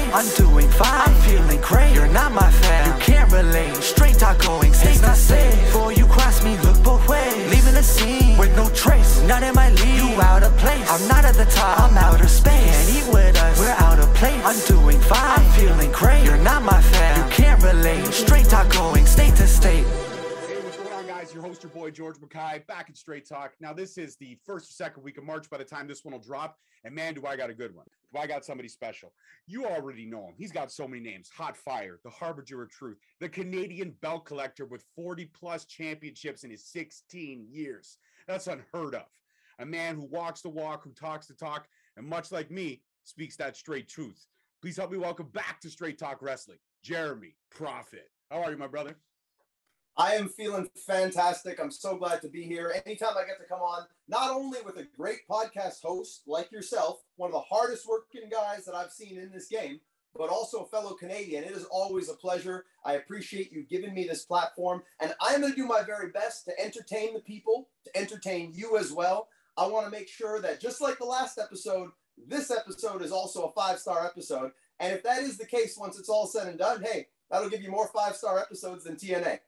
state. I'm doing fine, I'm feeling great. You're not my fan, you can't relate. Straight talk going, stays not safe. Before you cross me, look both ways. Leaving the scene with no trace, none in my league. You out of place, I'm not at the top, I'm outer space. Can't eat with us, we're out of place. I'm doing fine, I'm feeling great. You're not my fan, you can't relate. Straight talk going, state to state. Your host, your boy, George Mackay, back at Straight Talk. Now, this is the first or second week of March by the time this one will drop. And man, do I got a good one. Do I got somebody special. You already know him. He's got so many names. Hot Fire, the Harbinger of Truth, the Canadian belt collector with 40-plus championships in his 16 years. That's unheard of. A man who walks the walk, who talks the talk, and much like me, speaks that straight truth. Please help me welcome back to Straight Talk Wrestling, Jeremy Prophet. How are you, my brother? I am feeling fantastic. I'm so glad to be here. Anytime I get to come on, not only with a great podcast host like yourself, one of the hardest working guys that I've seen in this game, but also a fellow Canadian. It is always a pleasure. I appreciate you giving me this platform, and I'm going to do my very best to entertain the people, to entertain you as well. I want to make sure that just like the last episode, this episode is also a 5-star episode. And if that is the case, once it's all said and done, hey, that'll give you more 5-star episodes than TNA.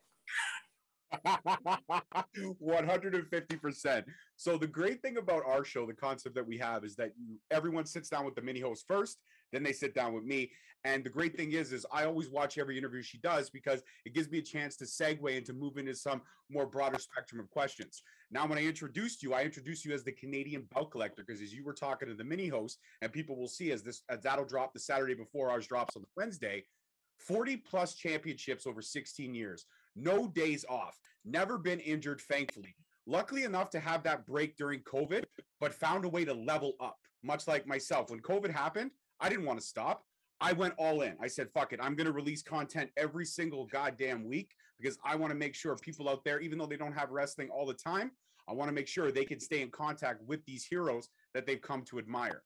150%. So the great thing about our show, the concept that we have, is that everyone sits down with the mini host first, then they sit down with me. And the great thing is I always watch every interview she does because it gives me a chance to segue and to move into some more broader spectrum of questions. Now, when I introduced you as the Canadian belt collector, because as you were talking to the mini host, and people will see as that'll drop the Saturday before ours drops on Wednesday, 40-plus championships over 16 years. No days off, never been injured, thankfully. Luckily enough to have that break during COVID, but found a way to level up, much like myself. When COVID happened, I didn't want to stop. I went all in. I said, fuck it. I'm going to release content every single goddamn week because I want to make sure people out there, even though they don't have wrestling all the time, I want to make sure they can stay in contact with these heroes that they've come to admire.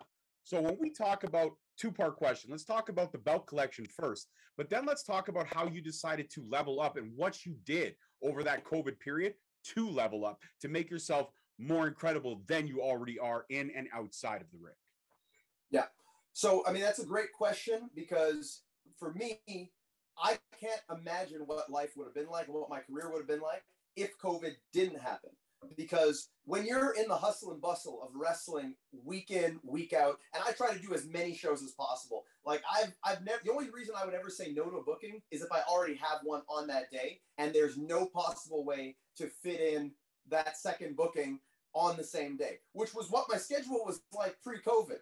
So when we talk about two-part question, let's talk about the belt collection first, but then let's talk about how you decided to level up and what you did over that COVID period to level up, to make yourself more incredible than you already are in and outside of the ring. Yeah. So, I mean, that's a great question because for me, I can't imagine what life would have been like and what my career would have been like if COVID didn't happen. Because when you're in the hustle and bustle of wrestling week in, week out, and I try to do as many shows as possible. Like I've never, the only reason I would ever say no to a booking is if I already have one on that day and there's no possible way to fit in that second booking on the same day, which was what my schedule was like pre-COVID.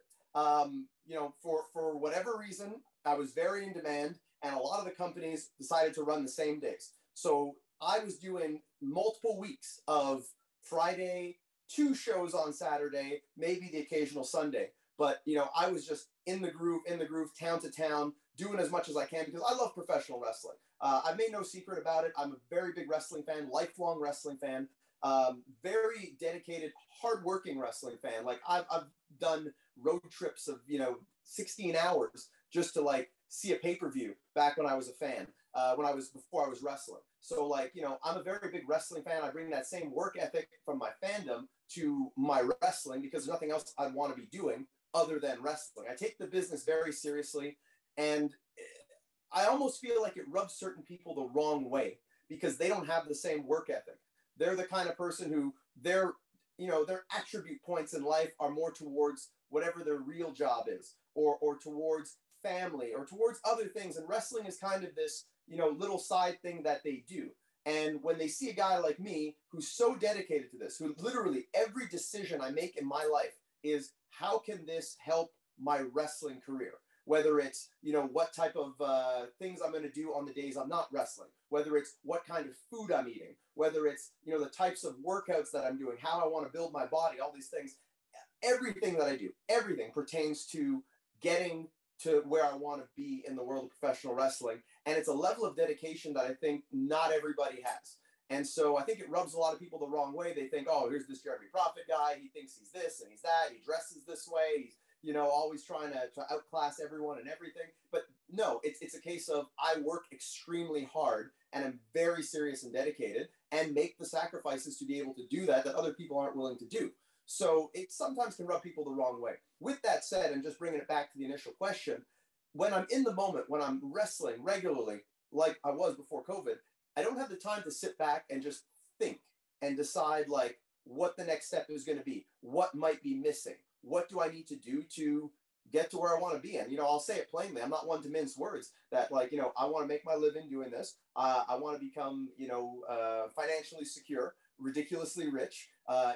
For whatever reason, I was very in demand and a lot of the companies decided to run the same days. So I was doing multiple weeks of Friday, 2 shows on Saturday, maybe the occasional Sunday. But, I was just in the groove, town to town, doing as much as I can because I love professional wrestling. I've made no secret about it. I'm a very big wrestling fan, lifelong wrestling fan, very dedicated, hardworking wrestling fan. Like I've done road trips of, 16 hours just to see a pay-per-view back when I was a fan, before I was wrestling. So I'm a very big wrestling fan. I bring that same work ethic from my fandom to my wrestling because there's nothing else I'd want to be doing other than wrestling. I take the business very seriously, and I almost feel like it rubs certain people the wrong way because they don't have the same work ethic. They're the kind of person who their attribute points in life are more towards whatever their real job is or towards family or towards other things. And wrestling is kind of this, little side thing that they do. And when they see a guy like me who's so dedicated to this, who literally every decision I make in my life is how can this help my wrestling career? Whether it's, what type of things I'm going to do on the days I'm not wrestling, whether it's what kind of food I'm eating, whether it's, the types of workouts that I'm doing, how I want to build my body, all these things, everything that I do, everything pertains to getting to where I want to be in the world of professional wrestling. And it's a level of dedication that I think not everybody has. And so I think it rubs a lot of people the wrong way. They think, oh, here's this Jeremy Prophet guy. He thinks he's this and he's that. He dresses this way. He's, always trying to outclass everyone and everything. But no, it's a case of I work extremely hard and I'm very serious and dedicated and make the sacrifices to be able to do that other people aren't willing to do. So it sometimes can rub people the wrong way. With that said, and just bringing it back to the initial question, when I'm in the moment, when I'm wrestling regularly, like I was before COVID, I don't have the time to sit back and just think and decide like what the next step is going to be, what might be missing, what do I need to do to get to where I want to be. And, you know, I'll say it plainly. I'm not one to mince words that like, you know, I want to make my living doing this. I want to become, you know, financially secure, ridiculously rich.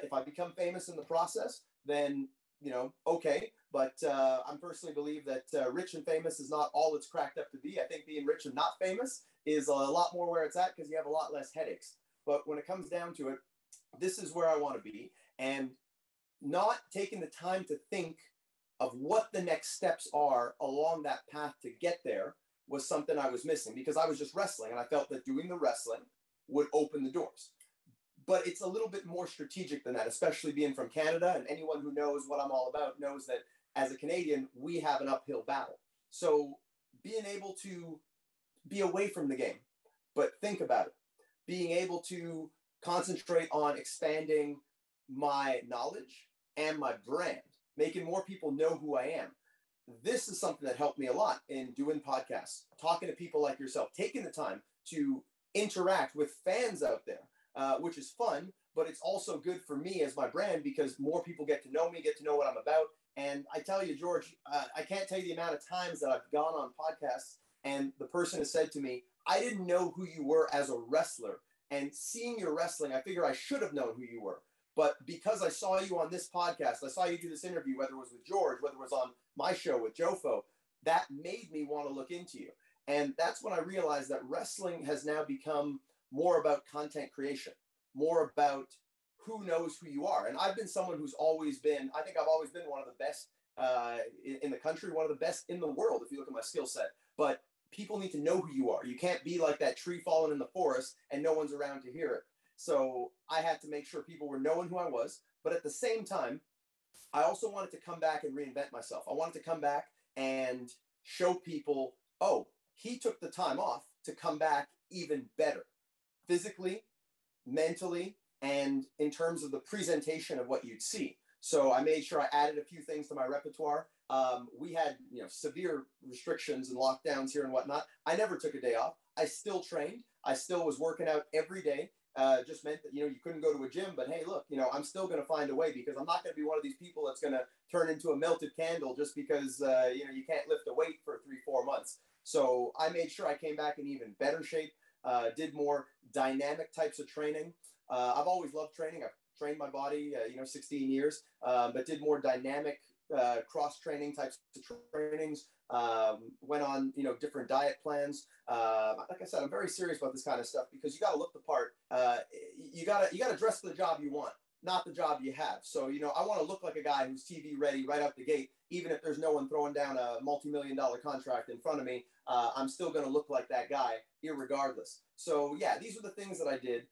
If I become famous in the process, then, you know, okay. But I personally believe that rich and famous is not all it's cracked up to be. I think being rich and not famous is a lot more where it's at because you have a lot less headaches. But when it comes down to it, this is where I want to be. And not taking the time to think of what the next steps are along that path to get there was something I was missing because I was just wrestling and I felt that doing the wrestling would open the doors. But it's a little bit more strategic than that, especially being from Canada. And anyone who knows what I'm all about knows that as a Canadian, we have an uphill battle. So being able to be away from the game, but think about it, being able to concentrate on expanding my knowledge and my brand, making more people know who I am. This is something that helped me a lot in doing podcasts, talking to people like yourself, taking the time to interact with fans out there, which is fun, but it's also good for me as my brand because more people get to know me, get to know what I'm about. And I tell you, George, I can't tell you the amount of times that I've gone on podcasts and the person has said to me, I didn't know who you were as a wrestler. And seeing your wrestling, I figure I should have known who you were. But because I saw you on this podcast, I saw you do this interview, whether it was with George, whether it was on my show with Jofo, that made me want to look into you. And that's when I realized that wrestling has now become more about content creation, more about who knows who you are. And I've been someone who's always been, I think I've always been one of the best in the country, one of the best in the world, if you look at my skill set. But people need to know who you are. You can't be like that tree falling in the forest and no one's around to hear it. So I had to make sure people were knowing who I was. But at the same time, I also wanted to come back and reinvent myself. I wanted to come back and show people, oh, he took the time off to come back even better, physically, mentally, and in terms of the presentation of what you'd see. So I made sure I added a few things to my repertoire. We had, you know, severe restrictions and lockdowns here and whatnot. I never took a day off. I still trained. I still was working out every day. Just meant that, you know, you couldn't go to a gym, but hey, look, you know, I'm still going to find a way because I'm not going to be one of these people that's going to turn into a melted candle just because, you know, you can't lift a weight for 3-4 months. So I made sure I came back in even better shape, did more dynamic types of training. I've always loved training. I've trained my body, you know, 16 years, but did more dynamic cross-training types of trainings, went on, you know, different diet plans. Like I said, I'm very serious about this kind of stuff because you got to look the part. You got to dress for the job you want, not the job you have. So, you know, I want to look like a guy who's TV ready right out the gate, even if there's no one throwing down a multi-million-dollar contract in front of me. I'm still going to look like that guy irregardless. So yeah, these are the things that I did,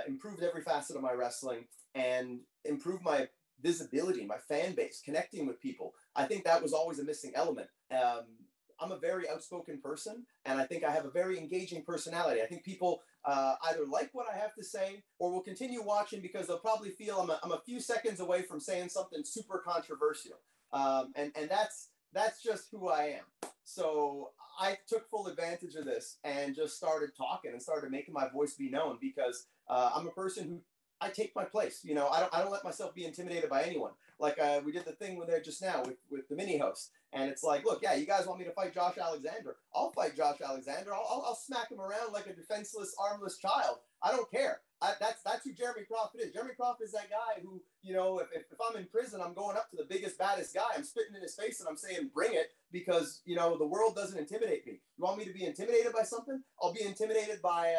improved every facet of my wrestling and improved my visibility, my fan base, connecting with people. I think that was always a missing element. I'm a very outspoken person, and I think I have a very engaging personality. I think people either like what I have to say or will continue watching because they'll probably feel I'm a few seconds away from saying something super controversial. And that's just who I am. So I took full advantage of this and just started talking and started making my voice be known because I'm a person who I take my place. You know, I don't let myself be intimidated by anyone. Like we did the thing with there just now with the mini host. And it's like, look, yeah, you guys want me to fight Josh Alexander? I'll fight Josh Alexander. I'll smack him around like a defenseless, armless child. I don't care. That's who Jeremy Crawford is. Jeremy Crawford is that guy who, you know, if I'm in prison, I'm going up to the biggest, baddest guy. I'm spitting in his face and I'm saying, bring it, because, you know, the world doesn't intimidate me. You want me to be intimidated by something? I'll be intimidated by,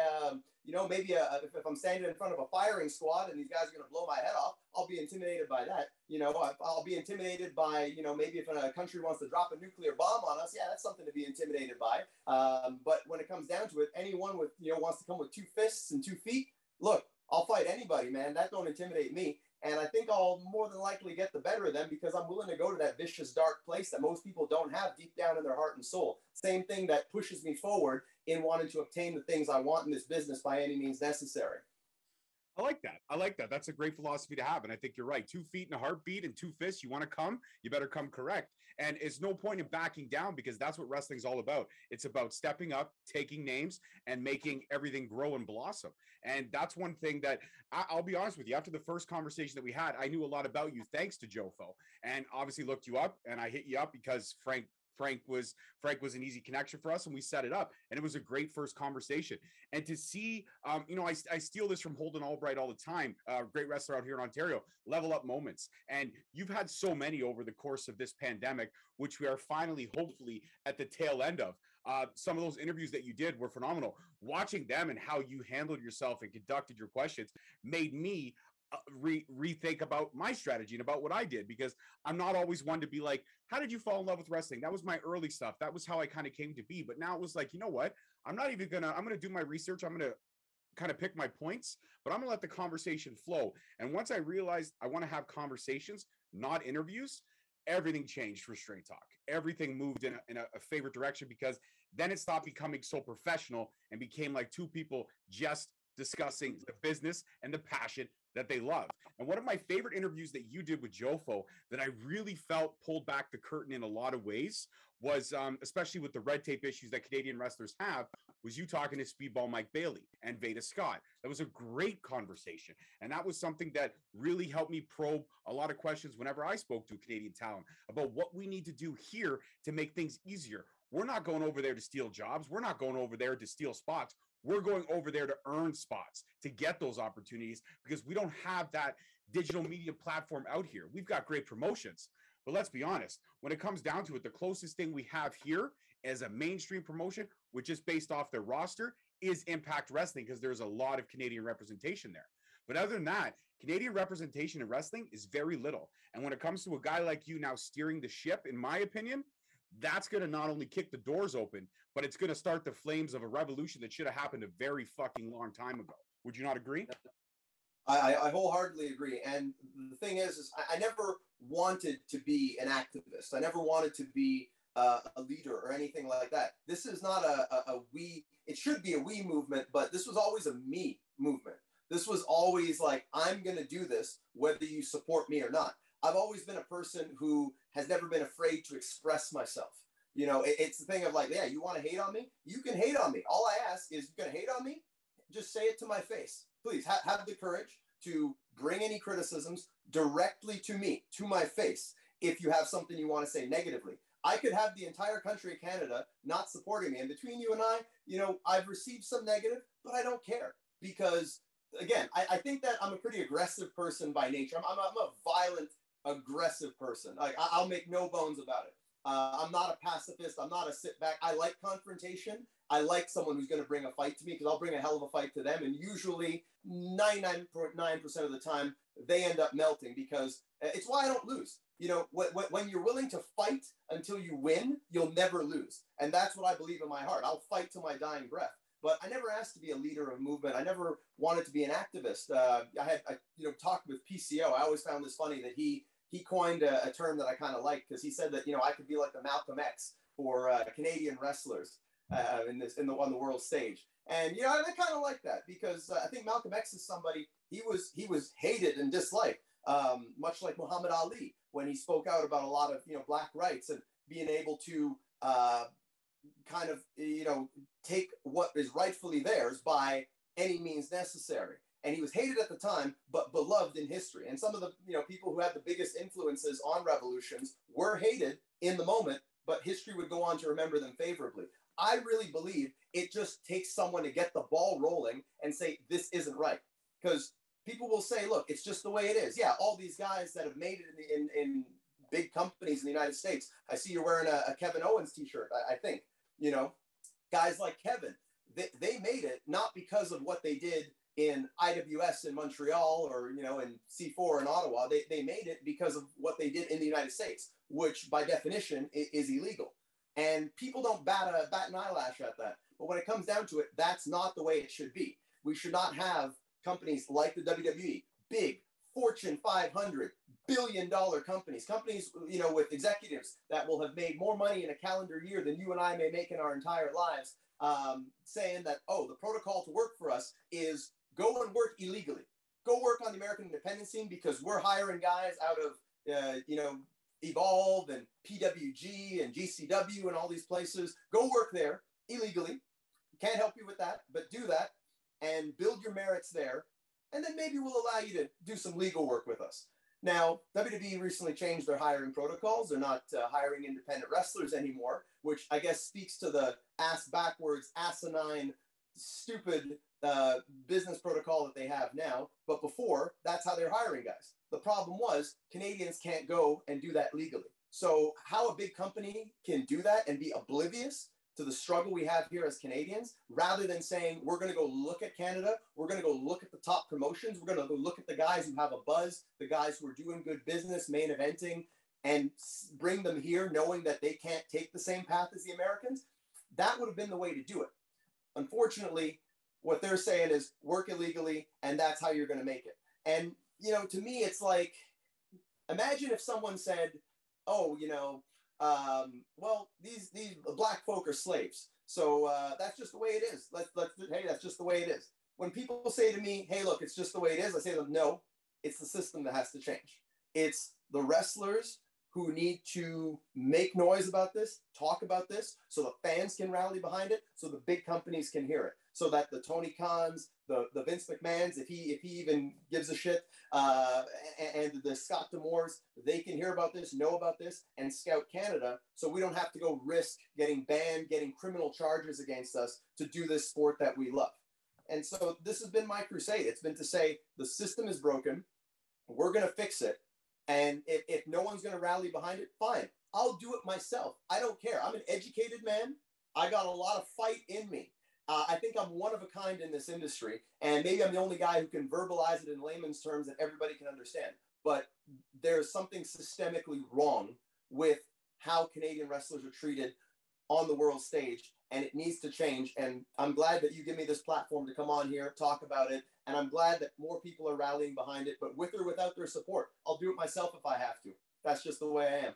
you know, maybe if I'm standing in front of a firing squad and these guys are going to blow my head off, I'll be intimidated by that. You know, I'll be intimidated by, you know, maybe if a country wants to drop a nuclear bomb on us, yeah, that's something to be intimidated by. But when it comes down to it, anyone with, you know, wants to come with 2 fists and 2 feet, look, I'll fight anybody, man. That don't intimidate me. And I think I'll more than likely get the better of them because I'm willing to go to that vicious, dark place that most people don't have deep down in their heart and soul. Same thing that pushes me forward in wanting to obtain the things I want in this business by any means necessary. I like that. I like that. That's a great philosophy to have. And I think you're right. 2 feet and a heartbeat and 2 fists. You want to come, you better come correct. And it's no point in backing down because that's what wrestling's all about. It's about stepping up, taking names, and making everything grow and blossom. And that's one thing that I'll be honest with you. After the first conversation that we had, I knew a lot about you thanks to Jofo, and obviously looked you up. And I hit you up because Frank was an easy connection for us, and we set it up, and it was a great first conversation. And to see, I steal this from Holden Albright all the time, great wrestler out here in Ontario, level up moments. And you've had so many over the course of this pandemic, which we are finally, hopefully, at the tail end of. Some of those interviews that you did were phenomenal. Watching them and how you handled yourself and conducted your questions made me rethink about my strategy and about what I did, because I'm not always one to be like, how did you fall in love with wrestling? That was my early stuff. That was how I kind of came to be. But now it was like, you know what? I'm going to do my research. I'm going to kind of pick my points, but I'm going to let the conversation flow. And once I realized I want to have conversations, not interviews, everything changed for Straight Talk. Everything moved in a favorite direction, because then it stopped becoming so professional and became like two people just discussing the business and the passion that they love. And one of my favorite interviews that you did with Jofo that I really felt pulled back the curtain in a lot of ways was, especially with the red tape issues that Canadian wrestlers have, was you talking to Speedball Mike Bailey and Veda Scott. That was a great conversation. And that was something that really helped me probe a lot of questions whenever I spoke to a Canadian talent about what we need to do here to make things easier. We're not going over there to steal jobs. We're not going over there to steal spots. We're going over there to earn spots, to get those opportunities, because we don't have that digital media platform out here. We've got great promotions, but let's be honest, when it comes down to it, the closest thing we have here as a mainstream promotion, which is based off their roster, is Impact Wrestling, because there's a lot of Canadian representation there. But other than that, Canadian representation in wrestling is very little. And when it comes to a guy like you now steering the ship, in my opinion, that's going to not only kick the doors open, but it's going to start the flames of a revolution that should have happened a very fucking long time ago. Would you not agree? I wholeheartely agree. And the thing is I never wanted to be an activist. I never wanted to be a leader or anything like that. This is not a we. It should be a we movement, but this was always a me movement. This was always like, I'm going to do this, whether you support me or not. I've always been a person who has never been afraid to express myself. You know, it's the thing of like, yeah, you want to hate on me? You can hate on me. All I ask is, you're going to hate on me? Just say it to my face. Please have the courage to bring any criticisms directly to me, to my face. If you have something you want to say negatively, I could have the entire country of Canada not supporting me. And between you and I, you know, I've received some negative, but I don't care, because again, I think that I'm a pretty aggressive person by nature. I'm a violent, aggressive person. Like, I'll make no bones about it. I'm not a pacifist. I'm not a sit back. I like confrontation. I like someone who's going to bring a fight to me, because I'll bring a hell of a fight to them. And usually 99.9% of the time, they end up melting, because it's why I don't lose. You know, when you're willing to fight until you win, you'll never lose. And that's what I believe in my heart. I'll fight to my dying breath. But I never asked to be a leader of a movement. I never wanted to be an activist. I talked with PCO. I always found this funny that he coined a term that I kind of liked, because he said that, you know, I could be like the Malcolm X for Canadian wrestlers on the world stage. And, you know, I kind of like that, because I think Malcolm X is somebody, he was hated and disliked, much like Muhammad Ali, when he spoke out about a lot of, you know, black rights and being able to kind of, you know, take what is rightfully theirs by any means necessary. And he was hated at the time, but beloved in history. And some of the, you know, people who had the biggest influences on revolutions were hated in the moment, but history would go on to remember them favorably. I really believe it just takes someone to get the ball rolling and say, this isn't right. Because people will say, look, it's just the way it is. Yeah, all these guys that have made it in big companies in the United States. I see you're wearing a Kevin Owens t-shirt, I think. You know, guys like Kevin, they made it not because of what they did in IWS in Montreal, or, you know, in C4 in Ottawa. They made it because of what they did in the United States, which by definition is illegal. And people don't bat an eyelash at that. But when it comes down to it, that's not the way it should be. We should not have companies like the WWE, big Fortune 500, billion-dollar companies, you know, with executives that will have made more money in a calendar year than you and I may make in our entire lives, saying that, oh, the protocol to work for us is go and work illegally. go work on the American independent scene because we're hiring guys out of, Evolve and PWG and GCW and all these places. Go work there illegally. Can't help you with that, but do that and build your merits there. And then maybe we'll allow you to do some legal work with us. Now, WWE recently changed their hiring protocols. They're not hiring independent wrestlers anymore, which I guess speaks to the ass backwards, asinine, stupid business protocol that they have now. But before, that's how they're hiring guys. The problem was Canadians can't go and do that legally. So how a big company can do that and be oblivious to the struggle we have here as Canadians, rather than saying, we're going to go look at Canada, we're going to go look at the top promotions, we're going to go look at the guys who have a buzz, the guys who are doing good business, main eventing, and bring them here knowing that they can't take the same path as the Americans, that would have been the way to do it. Unfortunately, what they're saying is work illegally, and that's how you're going to make it. And, to me, it's like, imagine if someone said, oh, well, these black folk are slaves. So that's just the way it is. Hey, that's just the way it is. When people say to me, hey, look, it's just the way it is, I say to them, no, it's the system that has to change. It's the wrestlers who need to make noise about this, talk about this, so the fans can rally behind it, so the big companies can hear it, so that the Tony Khans, the Vince McMahons, if he even gives a shit, and the Scott D'Amores, they can hear about this, know about this, and scout Canada, so we don't have to go risk getting banned, getting criminal charges against us to do this sport that we love. And so this has been my crusade. It's been to say the system is broken, we're going to fix it. And if no one's going to rally behind it, fine. I'll do it myself. I don't care. I'm an educated man. I got a lot of fight in me. I think I'm one of a kind in this industry. And maybe I'm the only guy who can verbalize it in layman's terms that everybody can understand. But there's something systemically wrong with how Canadian wrestlers are treated on the world stage. And it needs to change. And I'm glad that you give me this platform to come on here, talk about it. And I'm glad that more people are rallying behind it, but with or without their support. I'll do it myself if I have to. That's just the way I am.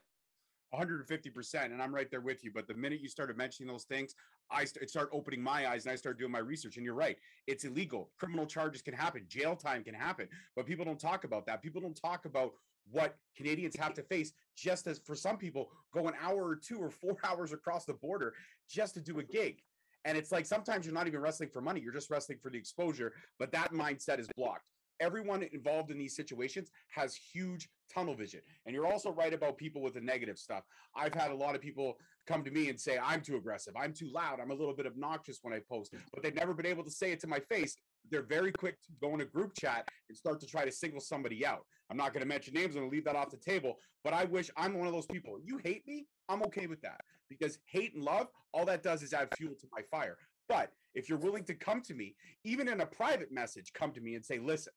150%. And I'm right there with you. But the minute you started mentioning those things, it started opening my eyes and I started doing my research. And you're right. It's illegal. Criminal charges can happen. Jail time can happen. But people don't talk about that. People don't talk about what Canadians have to face, just as for some people go an hour or 2 or 4 hours across the border just to do a gig. And it's like, sometimes you're not even wrestling for money. You're just wrestling for the exposure. But that mindset is blocked. Everyone involved in these situations has huge tunnel vision. And you're also right about people with the negative stuff. I've had a lot of people come to me and say, I'm too aggressive. I'm too loud. I'm a little bit obnoxious when I post, but they've never been able to say it to my face. They're very quick to go in a group chat and start to try to single somebody out. I'm not going to mention names. I'm going to leave that off the table, but I wish I'm one of those people. You hate me? I'm okay with that, because hate and love, all that does is add fuel to my fire. But if you're willing to come to me, even in a private message, come to me and say, listen,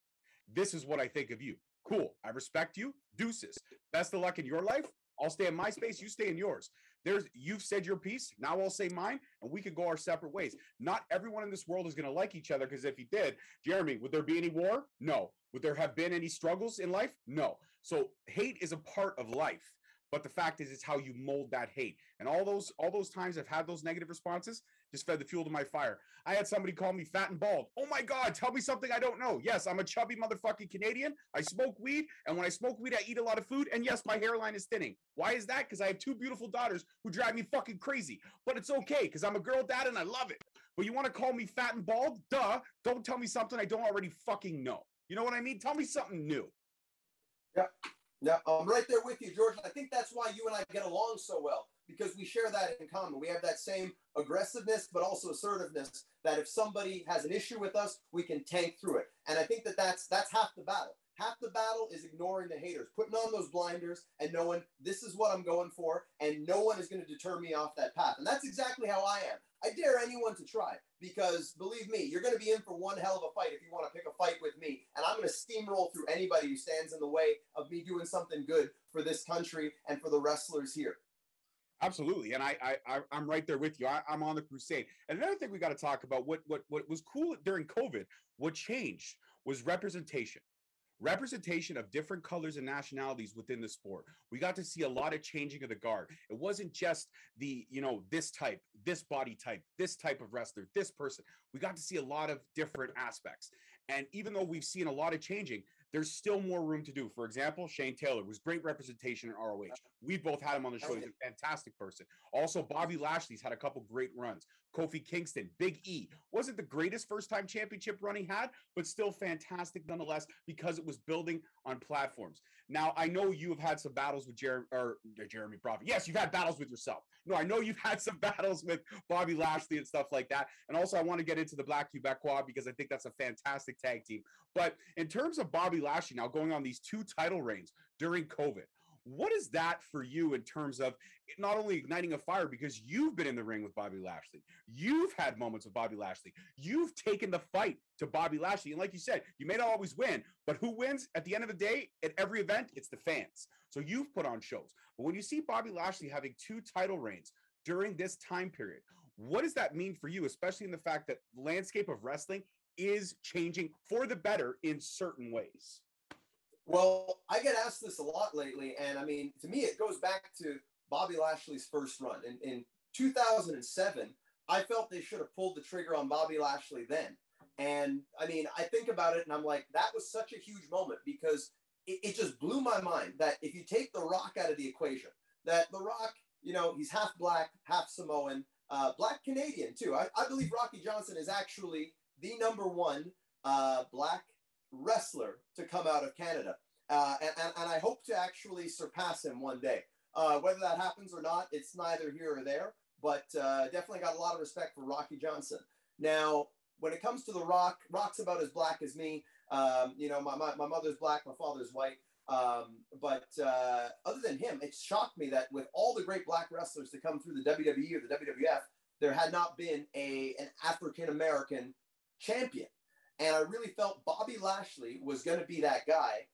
this is what I think of you. Cool. I respect you. Deuces. Best of luck in your life. I'll stay in my space. You stay in yours. You've said your piece. Now I'll say mine, and we could go our separate ways. Not everyone in this world is going to like each other, because if he did, Jeremy, would there be any war? No. Would there have been any struggles in life? No. So hate is a part of life. But the fact is, it's how you mold that hate. And all those times I've had those negative responses just fed the fuel to my fire. I had somebody call me fat and bald. Oh my God, tell me something I don't know. Yes, I'm a chubby motherfucking Canadian. I smoke weed. And when I smoke weed, I eat a lot of food. And yes, my hairline is thinning. Why is that? Because I have 2 beautiful daughters who drive me fucking crazy. But it's okay, because I'm a girl dad and I love it. But you want to call me fat and bald? Duh. Don't tell me something I don't already fucking know. You know what I mean? Tell me something new. Yeah. Yeah, I'm right there with you, George. I think that's why you and I get along so well, because we share that in common. We have that same aggressiveness, but also assertiveness, that if somebody has an issue with us, we can tank through it. And I think that's half the battle. Half the battle is ignoring the haters, putting on those blinders and knowing this is what I'm going for, and no one is going to deter me off that path. And that's exactly how I am. I dare anyone to try, because believe me, you're going to be in for one hell of a fight if you want to pick a fight with me. And I'm going to steamroll through anybody who stands in the way of me doing something good for this country and for the wrestlers here. Absolutely. And I'm right there with you. I'm on the crusade. And another thing we got to talk about, what was cool during COVID, what changed was representation. Representation of different colors and nationalities within the sport. We got to see a lot of changing of the guard. It wasn't just the, this type, this body type, this type of wrestler, this person. We got to see a lot of different aspects. And even though we've seen a lot of changing, there's still more room to do. For example, Shane Taylor was great representation in ROH. We both had him on the show. He's a fantastic person. Also, Bobby Lashley's had a couple great runs. Kofi Kingston, Big E, wasn't the greatest first-time championship run he had, but still fantastic nonetheless because it was building on platforms. Now, I know you have had some battles with Jeremy Prophet. Yes, you've had battles with yourself. No, I know you've had some battles with Bobby Lashley and stuff like that. And also, I want to get into the Black Quebecois because I think that's a fantastic tag team. But in terms of Bobby Lashley now going on these 2 title reigns during COVID, what is that for you in terms of not only igniting a fire because you've been in the ring with Bobby Lashley, you've had moments with Bobby Lashley, you've taken the fight to Bobby Lashley, and like you said, you may not always win, but who wins at the end of the day at every event? It's the fans. So you've put on shows. But when you see Bobby Lashley having 2 title reigns during this time period, what does that mean for you, especially in the fact that the landscape of wrestling is changing for the better in certain ways? Well, I get asked this a lot lately, and I mean, to me, it goes back to Bobby Lashley's first run. In 2007, I felt they should have pulled the trigger on Bobby Lashley then. And I mean, I think about it, and I'm like, that was such a huge moment because it just blew my mind that if you take The Rock out of the equation, that The Rock, you know, he's half black, half Samoan, black Canadian too. I believe Rocky Johnson is actually the #1 black wrestler to come out of Canada. And I hope to actually surpass him one day. Whether that happens or not, it's neither here or there, but definitely got a lot of respect for Rocky Johnson. Now, when it comes to The Rock, Rock's about as black as me. You know, my mother's black, my father's white. But other than him, it shocked me that with all the great black wrestlers to come through the WWE or the WWF, there had not been an African-American champion. And I really felt Bobby Lashley was going to be that guy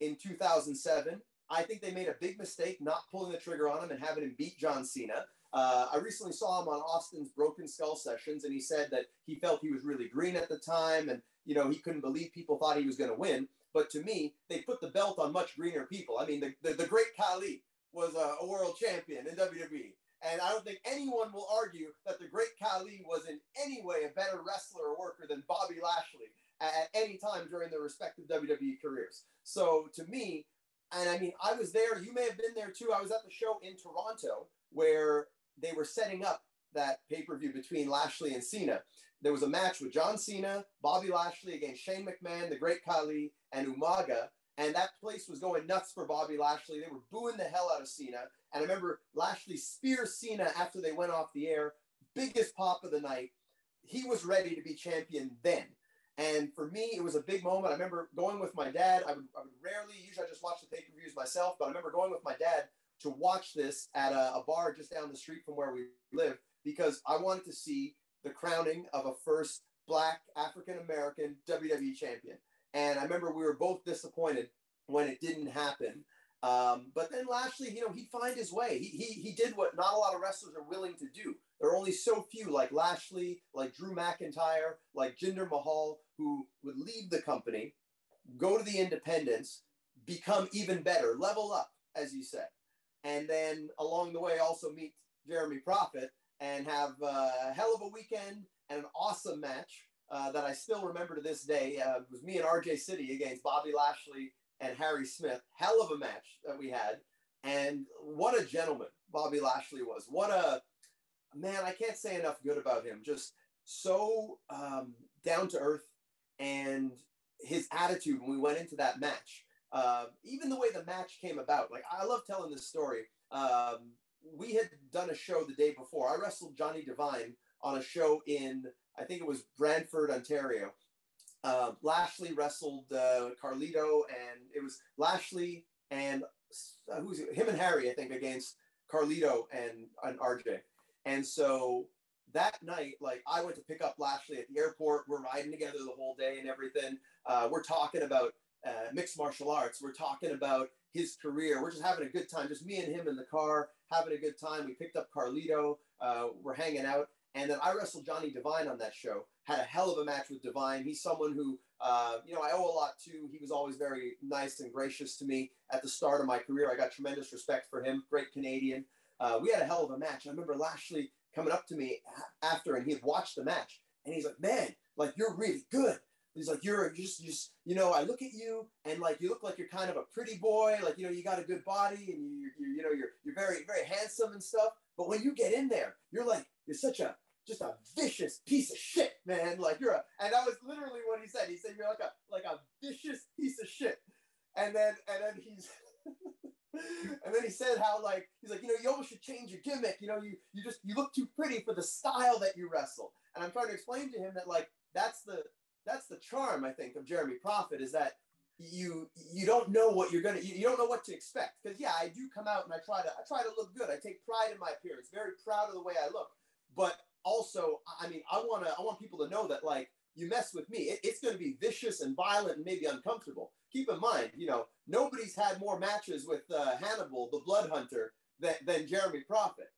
in 2007. I think they made a big mistake not pulling the trigger on him and having him beat John Cena. I recently saw him on Austin's Broken Skull sessions, and he said that he felt he was really green at the time, and you know he couldn't believe people thought he was going to win. But to me, they put the belt on much greener people. I mean, the Great Khali was a world champion in WWE. And I don't think anyone will argue that the Great Khali was in any way a better wrestler or worker than Bobby Lashley at any time during their respective WWE careers. So to me, and I mean, I was there, you may have been there too. I was at the show in Toronto where they were setting up that pay-per-view between Lashley and Cena. There was a match with John Cena, Bobby Lashley against Shane McMahon, the Great Khali, and Umaga. And that place was going nuts for Bobby Lashley. They were booing the hell out of Cena. And I remember Lashley spears Cena after they went off the air. Biggest pop of the night. He was ready to be champion then. And for me, it was a big moment. I remember going with my dad. I would rarely, usually I just watch the pay-per-views myself, but I remember going with my dad to watch this at a bar just down the street from where we live because I wanted to see the crowning of a first black African-American WWE champion. And I remember we were both disappointed when it didn't happen. But then Lashley, you know, he'd find his way. He did what not a lot of wrestlers are willing to do. There are only so few like Lashley, like Drew McIntyre, like Jinder Mahal, who would leave the company, go to the independents, become even better, level up, as you said. And then along the way also meet Jeremy Prophet and have a hell of a weekend and an awesome match that I still remember to this day. It was me and RJ City against Bobby Lashley and Harry Smith. Hell of a match that we had. And what a gentleman Bobby Lashley was. What a man. I can't say enough good about him. Just so down to earth, and his attitude when we went into that match. Even the way the match came about. Like, I love telling this story. We had done a show the day before. I wrestled Johnny Devine on a show in, I think it was Brantford, Ontario. Lashley wrestled Carlito, and it was Lashley and him and Harry, I think, against Carlito and RJ. And so that night, like, I went to pick up Lashley at the airport. We're riding together the whole day and everything. We're talking about mixed martial arts. We're talking about his career. We're just having a good time. Just me and him in the car, having a good time. We picked up Carlito. We're hanging out. And then I wrestled Johnny Devine on that show. Had a hell of a match with Devine. He's someone who, you know, I owe a lot to. He was always very nice and gracious to me at the start of my career. I got tremendous respect for him. Great Canadian. We had a hell of a match. I remember Lashley coming up to me after, and he had watched the match. And he's like, man, like, you're really good. He's like, you're just, you know, I look at you and like, you look like you're kind of a pretty boy. Like, you know, you got a good body and you know, you're very, very handsome and stuff. But when you get in there, you're just a vicious piece of shit, man. Like and that was literally what he said. He said, you're like a vicious piece of shit. And then and then he said how like, he's like, you know, you almost should change your gimmick. You know, you look too pretty for the style that you wrestle. And I'm trying to explain to him that like, that's the charm, I think, of Jeremy Prophet, is that you don't know what you don't know what to expect. Because yeah, I do come out and I try to look good. I take pride in my appearance, very proud of the way I look. But also, I mean, I want people to know that like, you mess with me, it's going to be vicious and violent and maybe uncomfortable. Keep in mind, you know, nobody's had more matches with Hannibal, the Blood Hunter, than Jeremy Prophet.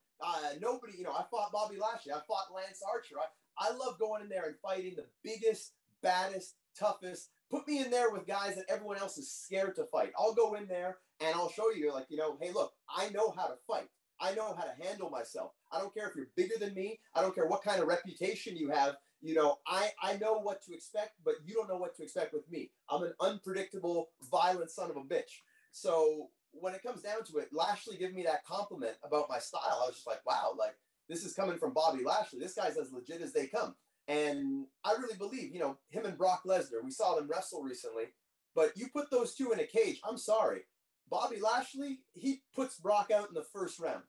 Nobody, you know, I fought Bobby Lashley, I fought Lance Archer. I love going in there and fighting the biggest, baddest, toughest. Put me in there with guys that everyone else is scared to fight. I'll go in there and I'll show you, like, you know, hey, look, I know how to fight. I know how to handle myself. I don't care if you're bigger than me. I don't care what kind of reputation you have. You know, I know what to expect, but you don't know what to expect with me. I'm an unpredictable, violent son of a bitch. So when it comes down to it, Lashley giving me that compliment about my style, I was just like, wow, like, this is coming from Bobby Lashley. This guy's as legit as they come. And I really believe, you know, him and Brock Lesnar, we saw them wrestle recently, but you put those two in a cage, I'm sorry. Bobby Lashley, he puts Brock out in the first round.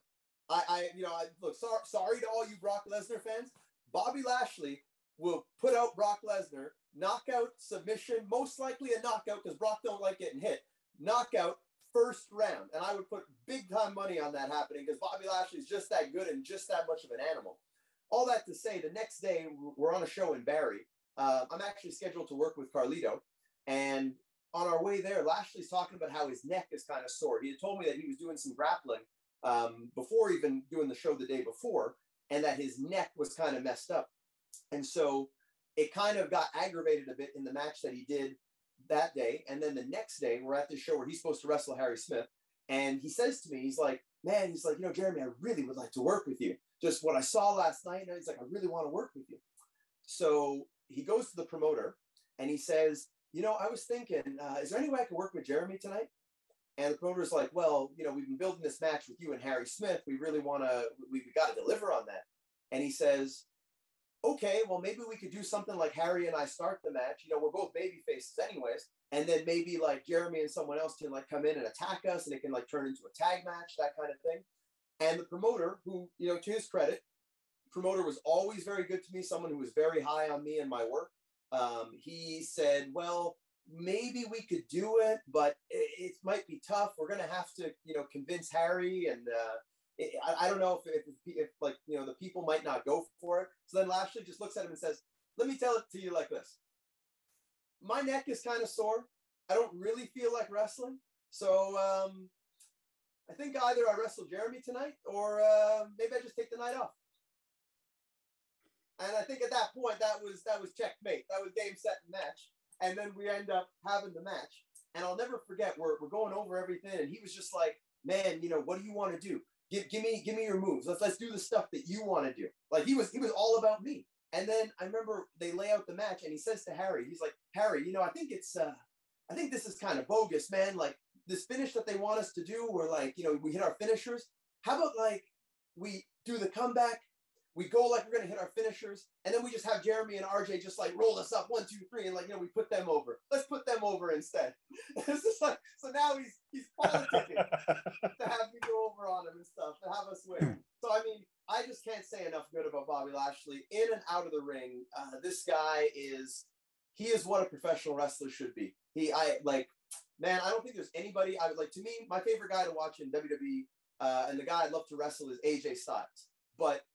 Look, sorry to all you Brock Lesnar fans. Bobby Lashley will put out Brock Lesnar, knockout, submission, most likely a knockout because Brock don't like getting hit. Knockout, first round. And I would put big time money on that happening because Bobby Lashley is just that good and just that much of an animal. All that to say, the next day we're on a show in Barrie. I'm actually scheduled to work with Carlito. And on our way there, Lashley's talking about how his neck is kind of sore. He had told me that he was doing some grappling before even doing the show the day before, and that his neck was kind of messed up. And so it kind of got aggravated a bit in the match that he did that day. And then the next day, we're at this show where he's supposed to wrestle Harry Smith. And he says to me, he's like, you know, Jeremy, I really would like to work with you. Just what I saw last night. And he's like, I really want to work with you. So he goes to the promoter and he says, you know, I was thinking, is there any way I can work with Jeremy tonight? And the promoter's like, well, you know, we've been building this match with you and Harry Smith. We really want to, we got to deliver on that. And he says, okay, well, maybe we could do something like Harry and I start the match. You know, we're both baby faces anyways. And then maybe like Jeremy and someone else can like come in and attack us and it can like turn into a tag match, that kind of thing. And the promoter, who, you know, to his credit, promoter was always very good to me, someone who was very high on me and my work. He said, well, maybe we could do it, but it might be tough. We're going to have to, you know, convince Harry. And I don't know if like, you know, the people might not go for it. So then Lashley just looks at him and says, let me tell it to you like this. My neck is kind of sore. I don't really feel like wrestling. So I think either I wrestle Jeremy tonight or maybe I just take the night off. And I think at that point, that was checkmate. That was game, set, and match. And then we end up having the match. And I'll never forget, we're going over everything. And he was just like, man, you know, what do you want to do? Give me your moves. Let's do the stuff that you want to do. Like he was all about me. And then I remember they lay out the match and he says to Harry, he's like, Harry, you know, I think this is kind of bogus, man. Like this finish that they want us to do, where like, you know, we hit our finishers. How about like we do the comeback? We go like we're going to hit our finishers, and then we just have Jeremy and RJ just like roll us up 1, 2, 3, and like, you know, we put them over. Let's put them over instead. It's just like, so now he's politicking to have me go over on him and stuff, to have us win. So I mean, I just can't say enough good about Bobby Lashley in and out of the ring. This guy is what a professional wrestler should be. I don't think there's anybody I would like. To me, my favorite guy to watch in WWE, and the guy I'd love to wrestle is AJ Styles, but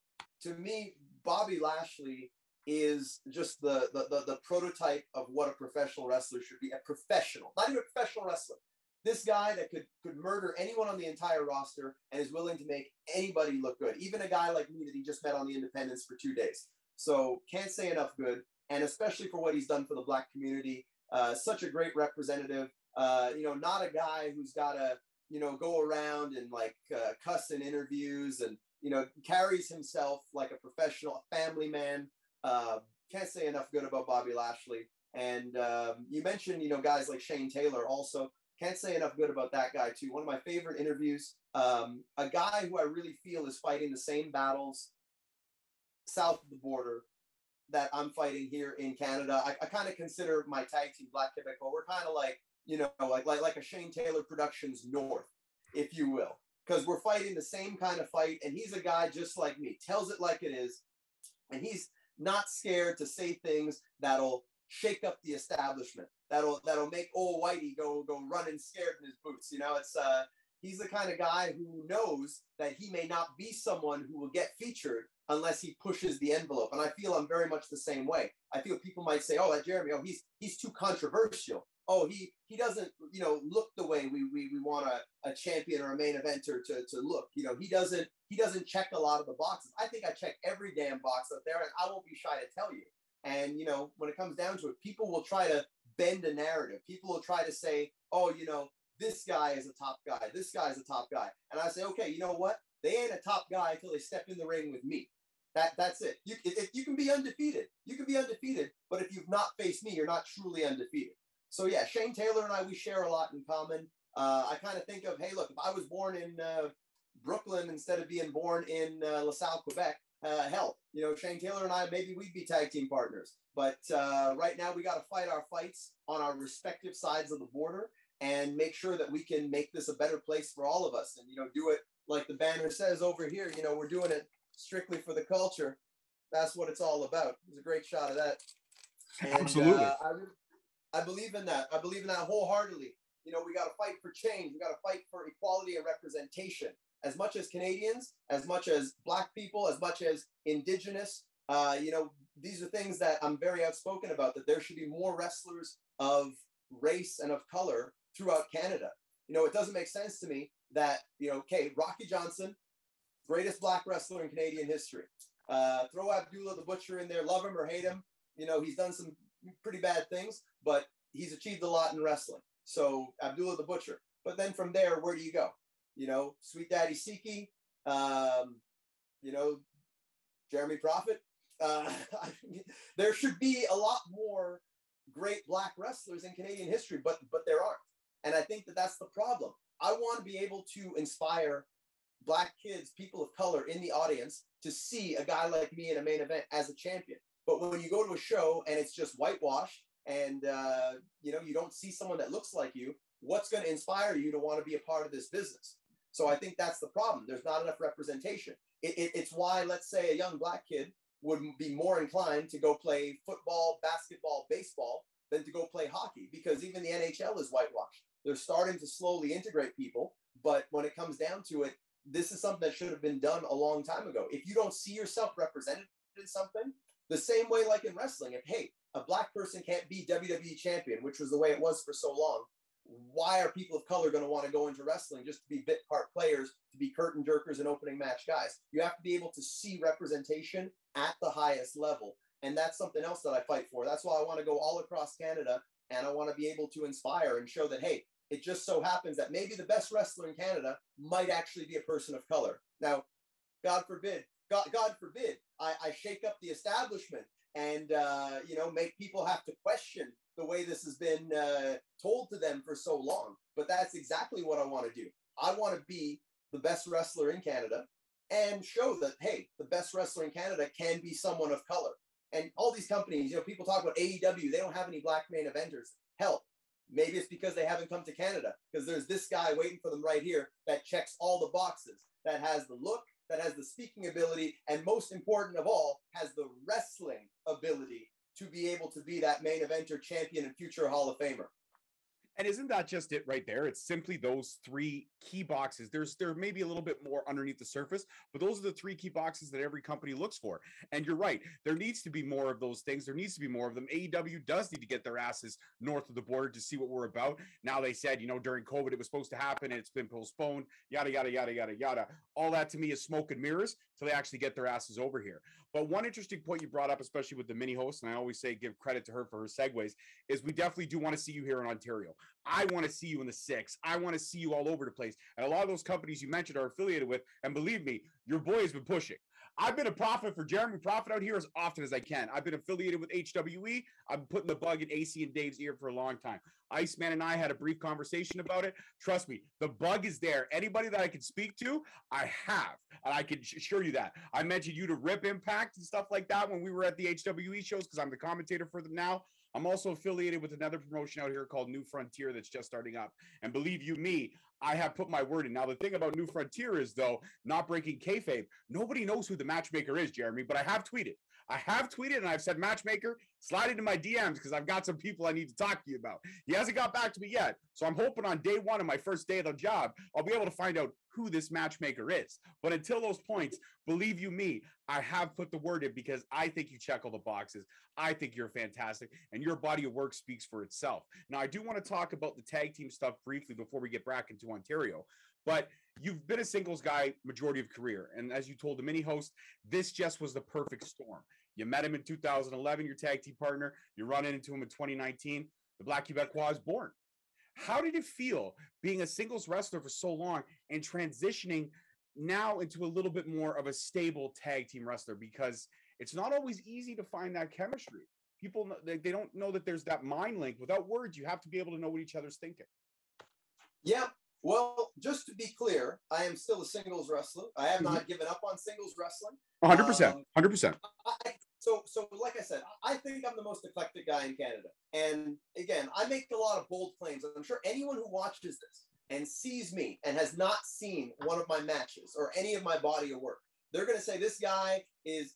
to me, Bobby Lashley is just the prototype of what a professional wrestler should be. A professional, not even a professional wrestler. This guy that could murder anyone on the entire roster and is willing to make anybody look good. Even a guy like me that he just met on the independents for 2 days. So can't say enough good. And especially for what he's done for the Black community. Such a great representative. You know, not a guy who's got to, you know, go around and like cuss in interviews and, you know, carries himself like a professional, a family man. Can't say enough good about Bobby Lashley. And you mentioned, guys like Shane Taylor also. Can't say enough good about that guy too. One of my favorite interviews. A guy who I really feel is fighting the same battles south of the border that I'm fighting here in Canada. I kind of consider my tag team Black Quebecois. We're kind of like, like a Shane Taylor Productions North, if you will, because we're fighting the same kind of fight. And he's a guy just like me, tells it like it is. And he's not scared to say things that'll shake up the establishment, that'll make old Whitey go running scared in his boots. He's the kind of guy who knows that he may not be someone who will get featured unless he pushes the envelope. And I feel I'm very much the same way. I feel people might say, oh, that Jeremy, he's too controversial. Oh, he doesn't, look the way we want a champion or a main eventer to look. He doesn't check a lot of the boxes. I think I check every damn box out there, and I won't be shy to tell you. And, when it comes down to it, people will try to bend a narrative. People will try to say, oh, this guy is a top guy. This guy is a top guy. And I say, okay, you know what? They ain't a top guy until they step in the ring with me. That's it. You can be undefeated. You can be undefeated, but if you've not faced me, you're not truly undefeated. So yeah, Shane Taylor and I, we share a lot in common. I kind of think of, hey, look, if I was born in Brooklyn instead of being born in LaSalle, Quebec, hell, Shane Taylor and I, maybe we'd be tag team partners. But right now we got to fight our fights on our respective sides of the border and make sure that we can make this a better place for all of us. And, do it like the banner says over here, we're doing it strictly for the culture. That's what it's all about. There's a great shot of that. And, absolutely. I believe in that. I believe in that wholeheartedly. We got to fight for change. We got to fight for equality and representation. As much as Canadians, as much as Black people, as much as Indigenous, these are things that I'm very outspoken about, that there should be more wrestlers of race and of color throughout Canada. It doesn't make sense to me that, okay, Rocky Johnson, greatest Black wrestler in Canadian history. Throw Abdullah the Butcher in there, love him or hate him. He's done some pretty bad things, but he's achieved a lot in wrestling. So Abdullah the Butcher. But then from there, where do you go? Sweet Daddy Siki, Jeremy Prophet. There should be a lot more great Black wrestlers in Canadian history, but there aren't. And I think that that's the problem. I want to be able to inspire Black kids, people of color in the audience to see a guy like me in a main event as a champion. But when you go to a show and it's just whitewashed and, you don't see someone that looks like you, what's going to inspire you to want to be a part of this business? So I think that's the problem. There's not enough representation. It's why, let's say, a young Black kid would be more inclined to go play football, basketball, baseball than to go play hockey, because even the NHL is whitewashed. They're starting to slowly integrate people. But when it comes down to it, this is something that should have been done a long time ago. If you don't see yourself represented in something, the same way like in wrestling, if, hey, a Black person can't be WWE champion, which was the way it was for so long, why are people of color going to want to go into wrestling just to be bit part players, to be curtain jerkers and opening match guys? You have to be able to see representation at the highest level. And that's something else that I fight for. That's why I want to go all across Canada, and I want to be able to inspire and show that, hey, it just so happens that maybe the best wrestler in Canada might actually be a person of color. Now, God forbid, I shake up the establishment and, make people have to question the way this has been told to them for so long. But that's exactly what I want to do. I want to be the best wrestler in Canada and show that, hey, the best wrestler in Canada can be someone of color. And all these companies, people talk about AEW, they don't have any Black main eventers. Hell, maybe it's because they haven't come to Canada, because there's this guy waiting for them right here that checks all the boxes, that has the look, that has the speaking ability, and most important of all, has the wrestling ability to be able to be that main eventer champion and future Hall of Famer. And isn't that just it right there? It's simply those three key boxes. There may be a little bit more underneath the surface, but those are the three key boxes that every company looks for. And you're right. There needs to be more of those things. There needs to be more of them. AEW does need to get their asses north of the border to see what we're about. Now they said, during COVID, it was supposed to happen and it's been postponed, yada, yada, yada, yada, yada. All that to me is smoke and mirrors till they actually get their asses over here. But one interesting point you brought up, especially with the mini host, and I always say give credit to her for her segues, is we definitely do want to see you here in Ontario. I want to see you in the 6. I want to see you all over the place. And a lot of those companies you mentioned are affiliated with, and believe me, your boy has been pushing. I've been a prophet for Jeremy Prophet out here as often as I can. I've been affiliated with HWE. I'm putting the bug in AC and Dave's ear for a long time. Iceman and I had a brief conversation about it. Trust me, the bug is there. Anybody that I can speak to, I have. And I can assure you that. I mentioned you to Rip Impact and stuff like that when we were at the HWE shows because I'm the commentator for them now. I'm also affiliated with another promotion out here called New Frontier that's just starting up. And believe you me, I have put my word in. Now, the thing about New Frontier is, though, not breaking kayfabe, nobody knows who the matchmaker is, Jeremy, but I have tweeted. And I've said, matchmaker, slide into my DMs because I've got some people I need to talk to you about. He hasn't got back to me yet. So I'm hoping on day one of my first day of the job, I'll be able to find out who this matchmaker is. But until those points, believe you me, I have put the word in because I think you check all the boxes. I think you're fantastic and your body of work speaks for itself. Now, I do want to talk about the tag team stuff briefly before we get back into Ontario, but you've been a singles guy majority of career. And as you told the mini host, this just was the perfect storm. You met him in 2011, your tag team partner. You're running into him in 2019. The Black Quebecois is born. How did it feel being a singles wrestler for so long and transitioning now into a little bit more of a stable tag team wrestler? Because it's not always easy to find that chemistry. People, they don't know that there's that mind link. Without words, you have to be able to know what each other's thinking. Yeah. Well, just to be clear, I am still a singles wrestler. I have not given up on singles wrestling. 100%. 100%. So like I said, I think I'm the most eclectic guy in Canada. And again, I make a lot of bold claims. I'm sure anyone who watches this and sees me and has not seen one of my matches or any of my body of work, they're going to say this guy is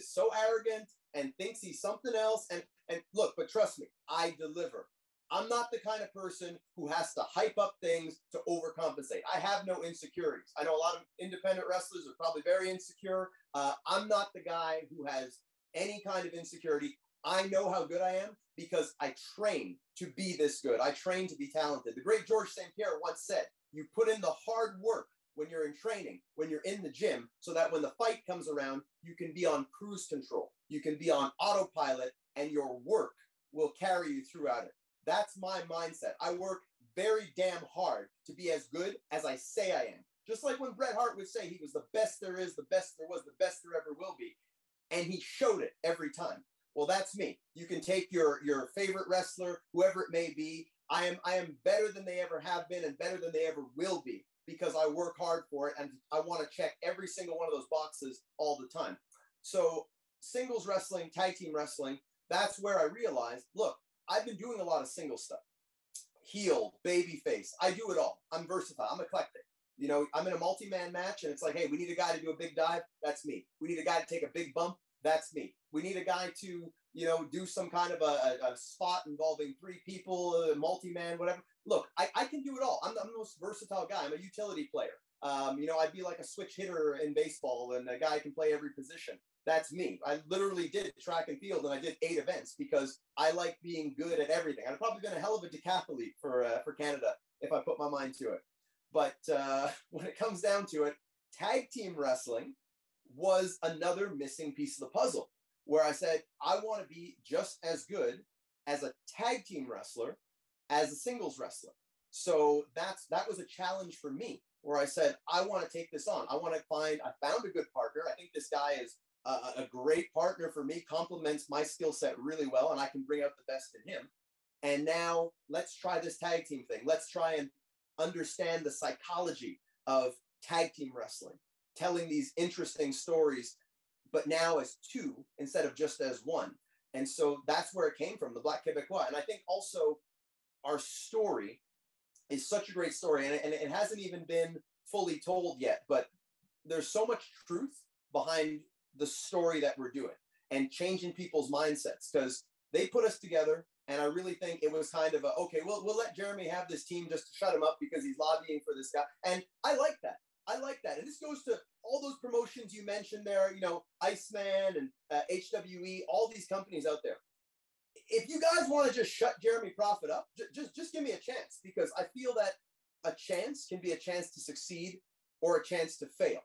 so arrogant and thinks he's something else. And look, but trust me, I deliver. I'm not the kind of person who has to hype up things to overcompensate. I have no insecurities. I know a lot of independent wrestlers are probably very insecure. I'm not the guy who has any kind of insecurity. I know how good I am because I train to be this good. I train to be talented. The great George St. Pierre once said, you put in the hard work when you're in training, when you're in the gym, so that when the fight comes around, you can be on cruise control. You can be on autopilot and your work will carry you throughout it. That's my mindset. I work very damn hard to be as good as I say I am. Just like when Bret Hart would say he was the best there is, the best there was, the best there ever will be. And he showed it every time. Well, that's me. You can take your favorite wrestler, whoever it may be. I am better than they ever have been and better than they ever will be because I work hard for it and I want to check every single one of those boxes all the time. So singles wrestling, tag team wrestling, that's where I realized, look, I've been doing a lot of single stuff. Heel, babyface, I do it all. I'm versatile. I'm eclectic. You know, I'm in a multi-man match and it's like, hey, we need a guy to do a big dive. That's me. We need a guy to take a big bump. That's me. We need a guy to, you know, do some kind of a spot involving 3 people, multi-man, whatever. Look, I can do it all. I'm the most versatile guy. I'm a utility player. You know, I'd be like a switch hitter in baseball and a guy can play every position. That's me. I literally did track and field and I did 8 events because I like being good at everything. I'd probably been a hell of a decathlete for Canada if I put my mind to it. But when it comes down to it, tag team wrestling was another missing piece of the puzzle where I said, I want to be just as good as a tag team wrestler as a singles wrestler. So that was a challenge for me where I said, I want to take this on. I found a good partner. I think this guy is a great partner for me, complements my skill set really well, and I can bring out the best in him. And now let's try this tag team thing. Let's try and understand the psychology of tag team wrestling, telling these interesting stories, but now as 2 instead of just as 1. And so that's where it came from, the Black Quebecois. And I think also our story is such a great story, and it hasn't even been fully told yet, but there's so much truth behind the story that we're doing and changing people's mindsets because they put us together. And I really think it was kind of okay, we'll let Jeremy have this team just to shut him up because he's lobbying for this guy. And I like that. And this goes to all those promotions you mentioned there, you know, Iceman and HWE, all these companies out there. If you guys want to just shut Jeremy Prophet up, just give me a chance because I feel that a chance can be a chance to succeed or a chance to fail.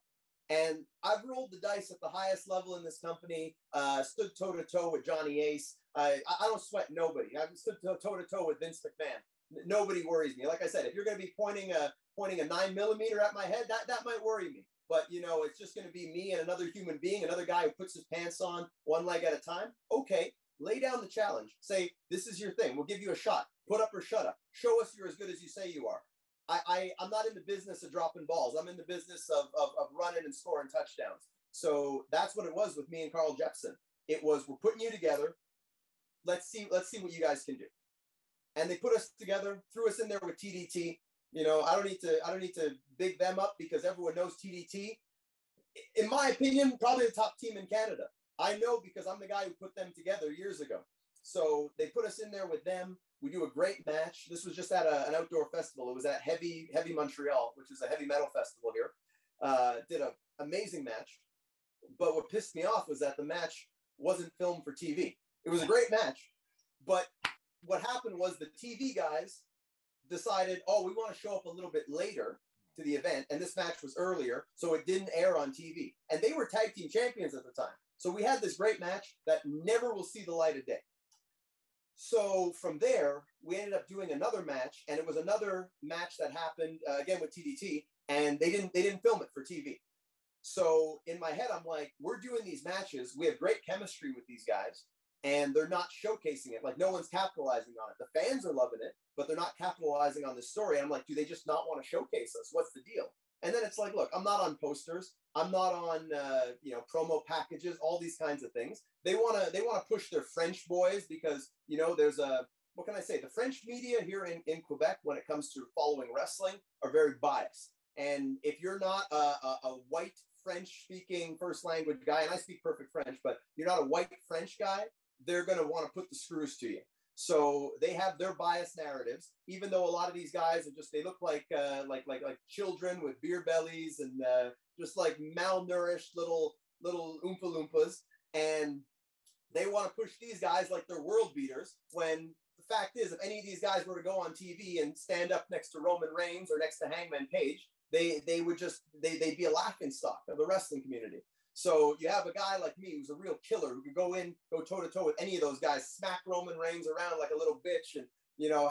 And I've rolled the dice at the highest level in this company, stood toe-to-toe with Johnny Ace. I don't sweat nobody. I've stood toe-to-toe with Vince McMahon. Nobody worries me. Like I said, if you're going to be pointing a 9mm at my head, that might worry me. but it's just going to be me and another human being, another guy who puts his pants on one leg at a time. Okay, lay down the challenge. Say, this is your thing. We'll give you a shot. Put up or shut up. Show us you're as good as you say you are. I'm not in the business of dropping balls. I'm in the business of running and scoring touchdowns. So that's what it was with me and Carl Jepsen. It was, we're putting you together. Let's see what you guys can do. And they put us together, threw us in there with TDT. I don't need to big them up because everyone knows TDT. In my opinion, probably the top team in Canada. I know because I'm the guy who put them together years ago. So they put us in there with them. We do a great match. This was just at an outdoor festival. It was at Heavy Montreal, which is a heavy metal festival here. Did an amazing match. But what pissed me off was that the match wasn't filmed for TV. It was a great match. But what happened was the TV guys decided, oh, we want to show up a little bit later to the event. And this match was earlier, so it didn't air on TV. And they were tag team champions at the time. So we had this great match that never will see the light of day. So from there, we ended up doing another match, and it was another match that happened again with TDT, and they didn't film it for TV. So in my head, I'm like, we're doing these matches. We have great chemistry with these guys, and they're not showcasing it. Like, no one's capitalizing on it. The fans are loving it, but they're not capitalizing on this story. And I'm like, do they just not want to showcase us? What's the deal? And then it's like, look, I'm not on posters. I'm not on, promo packages, all these kinds of things. They want to push their French boys because, there's what can I say? The French media here in Quebec, when it comes to following wrestling, are very biased. And if you're not a white French-speaking first language guy, and I speak perfect French, but you're not a white French guy, they're going to want to put the screws to you. So they have their biased narratives, even though a lot of these guys are they look like children with beer bellies and just like malnourished little Oompa Loompas. And they want to push these guys like they're world beaters, when the fact is, if any of these guys were to go on TV and stand up next to Roman Reigns or next to Hangman Page, they'd be a laughing stock of the wrestling community. So you have a guy like me who's a real killer who could go toe-to-toe with any of those guys, smack Roman Reigns around like a little bitch and,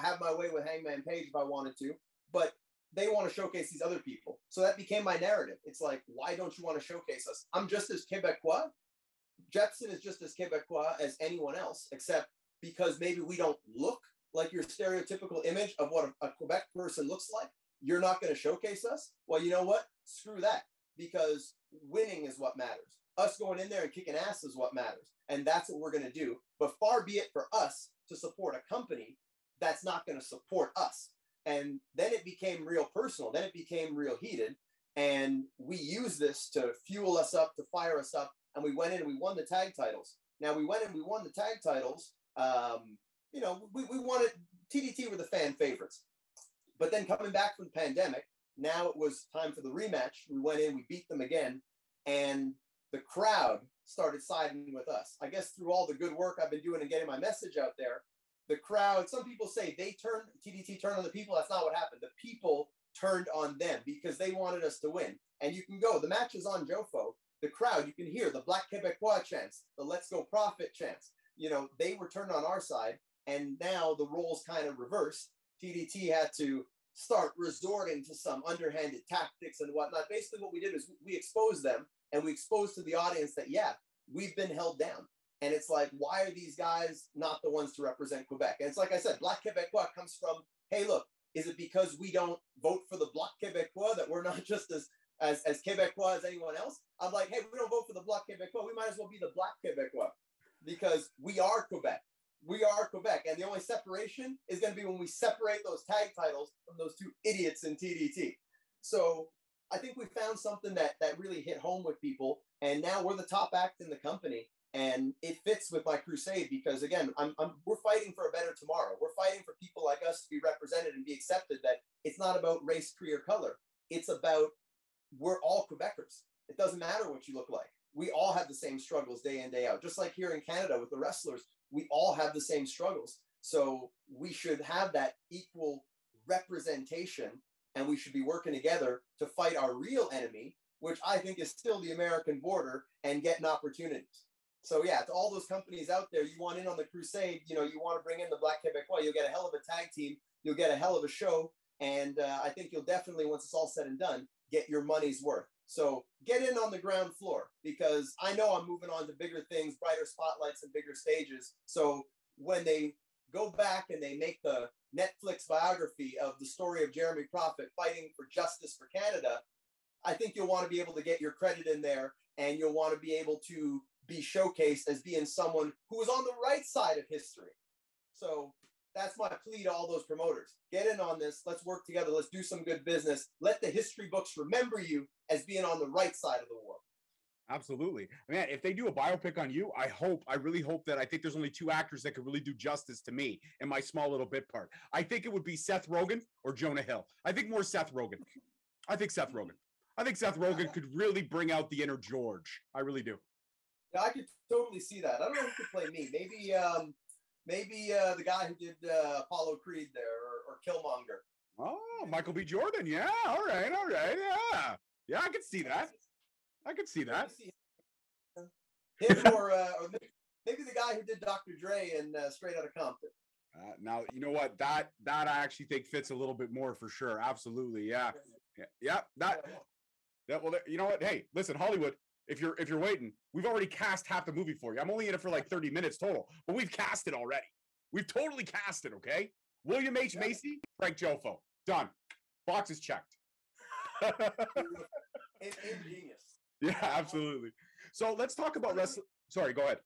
have my way with Hangman Page if I wanted to. But they want to showcase these other people. So that became my narrative. It's like, why don't you want to showcase us? I'm just as Quebecois. Jepsen is just as Quebecois as anyone else, except because maybe we don't look like your stereotypical image of what a Quebec person looks like. You're not going to showcase us? Well, you know what? Screw that. Because winning is what matters. Us going in there and kicking ass is what matters. And that's what we're going to do. But far be it for us to support a company that's not going to support us. And then it became real personal. Then it became real heated. And we used this to fuel us up, to fire us up. And we went in and we won the tag titles. Now we went in and we won the tag titles. We wanted, TDT were the fan favorites. But then coming back from the pandemic, now it was time for the rematch. We went in, we beat them again, and the crowd started siding with us. I guess through all the good work I've been doing and getting my message out there, the crowd, some people say TDT turned on the people. That's not what happened. The people turned on them because they wanted us to win. And you can go, the match is on Jofo. The crowd, you can hear the Black Quebecois chants, the Let's Go Profit chants. They were turned on our side, and now the roles kind of reversed. TDT had to start resorting to some underhanded tactics and whatnot. Basically, what we did is we exposed them, and we exposed to the audience that, yeah, we've been held down. And it's like, why are these guys not the ones to represent Quebec? And it's like I said, Black Quebecois comes from, hey, look, is it because we don't vote for the Bloc Québécois that we're not just as Quebecois as anyone else? I'm like, hey, we don't vote for the Bloc Québécois. We might as well be the Black Quebecois because we are Quebec. We are Quebec. And the only separation is going to be when we separate those tag titles from those two idiots in TDT. So I think we found something that really hit home with people. And now we're the top act in the company. And it fits with my crusade because, again, we're fighting for a better tomorrow. We're fighting for people like us to be represented and be accepted, that it's not about race, creed, or color. It's about we're all Quebecers. It doesn't matter what you look like. We all have the same struggles day in, day out. Just like here in Canada with the wrestlers, we all have the same struggles. So we should have that equal representation, and we should be working together to fight our real enemy, which I think is still the American border, and getting opportunities. So yeah, to all those companies out there, you want in on the crusade, you want to bring in the Black Quebecois, you'll get a hell of a tag team, you'll get a hell of a show, and I think you'll definitely, once it's all said and done, get your money's worth. So get in on the ground floor, because I know I'm moving on to bigger things, brighter spotlights and bigger stages. So when they go back and they make the Netflix biography of the story of Jeremy Prophet fighting for justice for Canada, I think you'll want to be able to get your credit in there, and you'll want to be able to be showcased as being someone who was on the right side of history. So that's my plea to all those promoters. Get in on this. Let's work together. Let's do some good business. Let the history books remember you as being on the right side of the war. Absolutely. Man, if they do a biopic on you, I really hope that, I think there's only 2 actors that could really do justice to me in my small little bit part. I think it would be Seth Rogen or Jonah Hill. I think more Seth Rogen. I think Seth Rogen could really bring out the inner George. I really do. Yeah, I could totally see that. I don't know who could play me. Maybe the guy who did Apollo Creed there, or Killmonger. Oh, Michael B. Jordan. Yeah. All right. Yeah, I could see that. Him or maybe the guy who did Dr. Dre and Straight Outta Compton. Now, you know what? That I actually think fits a little bit more for sure. Absolutely. Yeah. Well, you know what? Hey, listen, Hollywood, if you're waiting, we've already cast half the movie for you. I'm only in it for like 30 minutes total, but we've cast it already. We've totally cast it, okay? William H. Macy, Frank Jofo. Done. Box is checked. Ingenious. Yeah, absolutely. So let's talk about wrestling. Sorry, go ahead.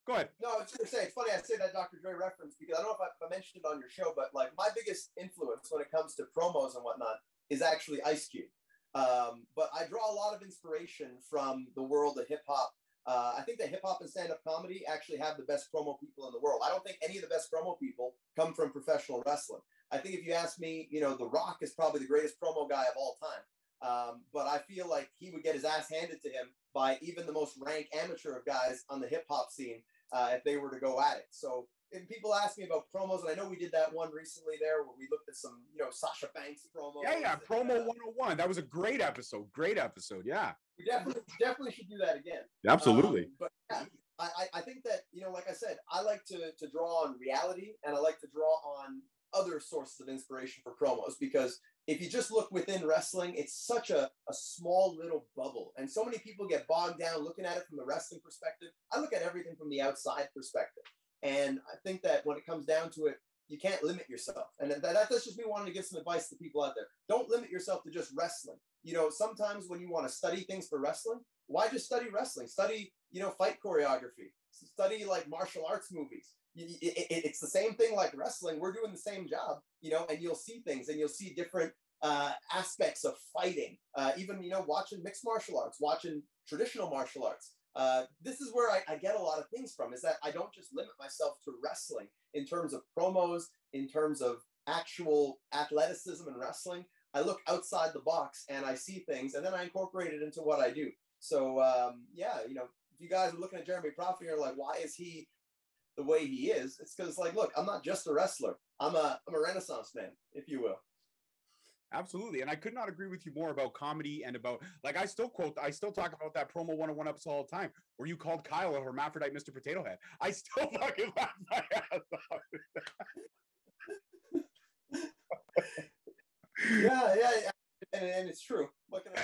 No, I was going to say, it's funny I say that Dr. Dre reference, because I don't know if I mentioned it on your show, but like my biggest influence when it comes to promos and whatnot is actually Ice Cube. But I draw a lot of inspiration from the world of hip hop. I think that hip hop and stand-up comedy actually have the best promo people in the world. I don't think any of the best promo people come from professional wrestling. I think if you ask me, The Rock is probably the greatest promo guy of all time. But I feel like he would get his ass handed to him by even the most rank amateur of guys on the hip hop scene if they were to go at it. So if people ask me about promos, and I know we did that one recently there where we looked at some, Sasha Banks promos. Yeah, promo 101. That was a great episode. Yeah. We definitely should do that again. Absolutely. But yeah, I think that, like I said, I like to draw on reality, and I like to draw on other sources of inspiration for promos, because if you just look within wrestling, it's such a small little bubble. And so many people get bogged down looking at it from the wrestling perspective. I look at everything from the outside perspective. And I think that when it comes down to it, you can't limit yourself. And that's just me wanting to give some advice to people out there. Don't limit yourself to just wrestling. Sometimes when you want to study things for wrestling, why just study wrestling? Study, fight choreography. Study like martial arts movies. It's the same thing like wrestling. We're doing the same job, and you'll see things, and you'll see different aspects of fighting. Even, watching mixed martial arts, watching traditional martial arts. This is where I get a lot of things from, is that I don't just limit myself to wrestling in terms of promos, in terms of actual athleticism and wrestling. I look outside the box and I see things, and then I incorporate it into what I do. So, if you guys are looking at Jeremy Prophet, you're like, why is he the way he is? It's because, look, I'm not just a wrestler. I'm a Renaissance man, if you will. Absolutely. And I could not agree with you more about comedy and about, I still talk about that promo 101 episode all the time where you called Kyle a hermaphrodite Mr. Potato Head. I still fucking laugh my ass off. Yeah. And it's true. What can I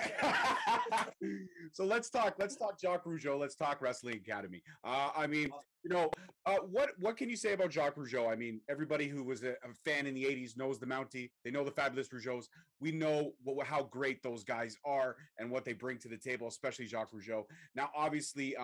say? So let's talk Jacque Rougeau. Let's talk Wrestling Academy. What can you say about Jacque Rougeau? I mean, everybody who was a fan in the 80s knows the Mountie. They know the Fabulous Rougeaus. We know how great those guys are and what they bring to the table, especially Jacque Rougeau. Now, obviously,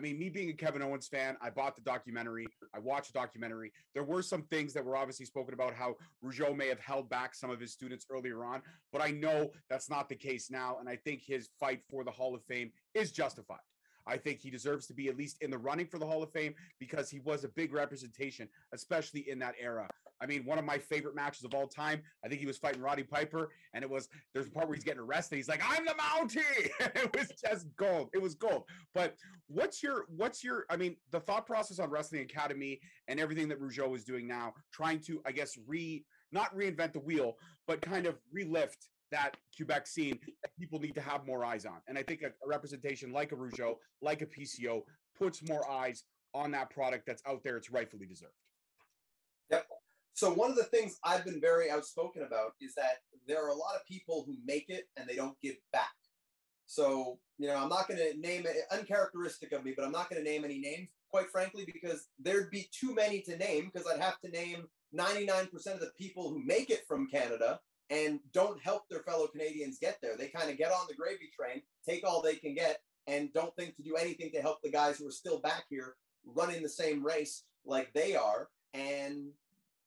me being a Kevin Owens fan, I bought the documentary. I watched the documentary. There were some things that were obviously spoken about how Rougeau may have held back some of his students earlier on, but I know that's not the case now, and I think his fight for the Hall of Fame is justified. I think he deserves to be at least in the running for the Hall of Fame because he was a big representation, especially in that era. I mean, one of my favorite matches of all time, I think he was fighting Roddy Piper, and there's a part where he's getting arrested. He's like, I'm the Mountie. It was just gold. It was gold. But what's your, the thought process on Wrestling Academy and everything that Rougeau is doing now, trying to, I guess, not reinvent the wheel, but kind of relift that Quebec scene that people need to have more eyes on. And I think a representation like a Rougeau, like a PCO, puts more eyes on that product that's out there. It's rightfully deserved. Yep. So one of the things I've been very outspoken about is that there are a lot of people who make it and they don't give back. So, I'm not going to name it, uncharacteristic of me, but I'm not going to name any names, quite frankly, because there'd be too many to name, because I'd have to name 99% of the people who make it from Canada and don't help their fellow Canadians get there. They kind of get on the gravy train, take all they can get, and don't think to do anything to help the guys who are still back here running the same race like they are, and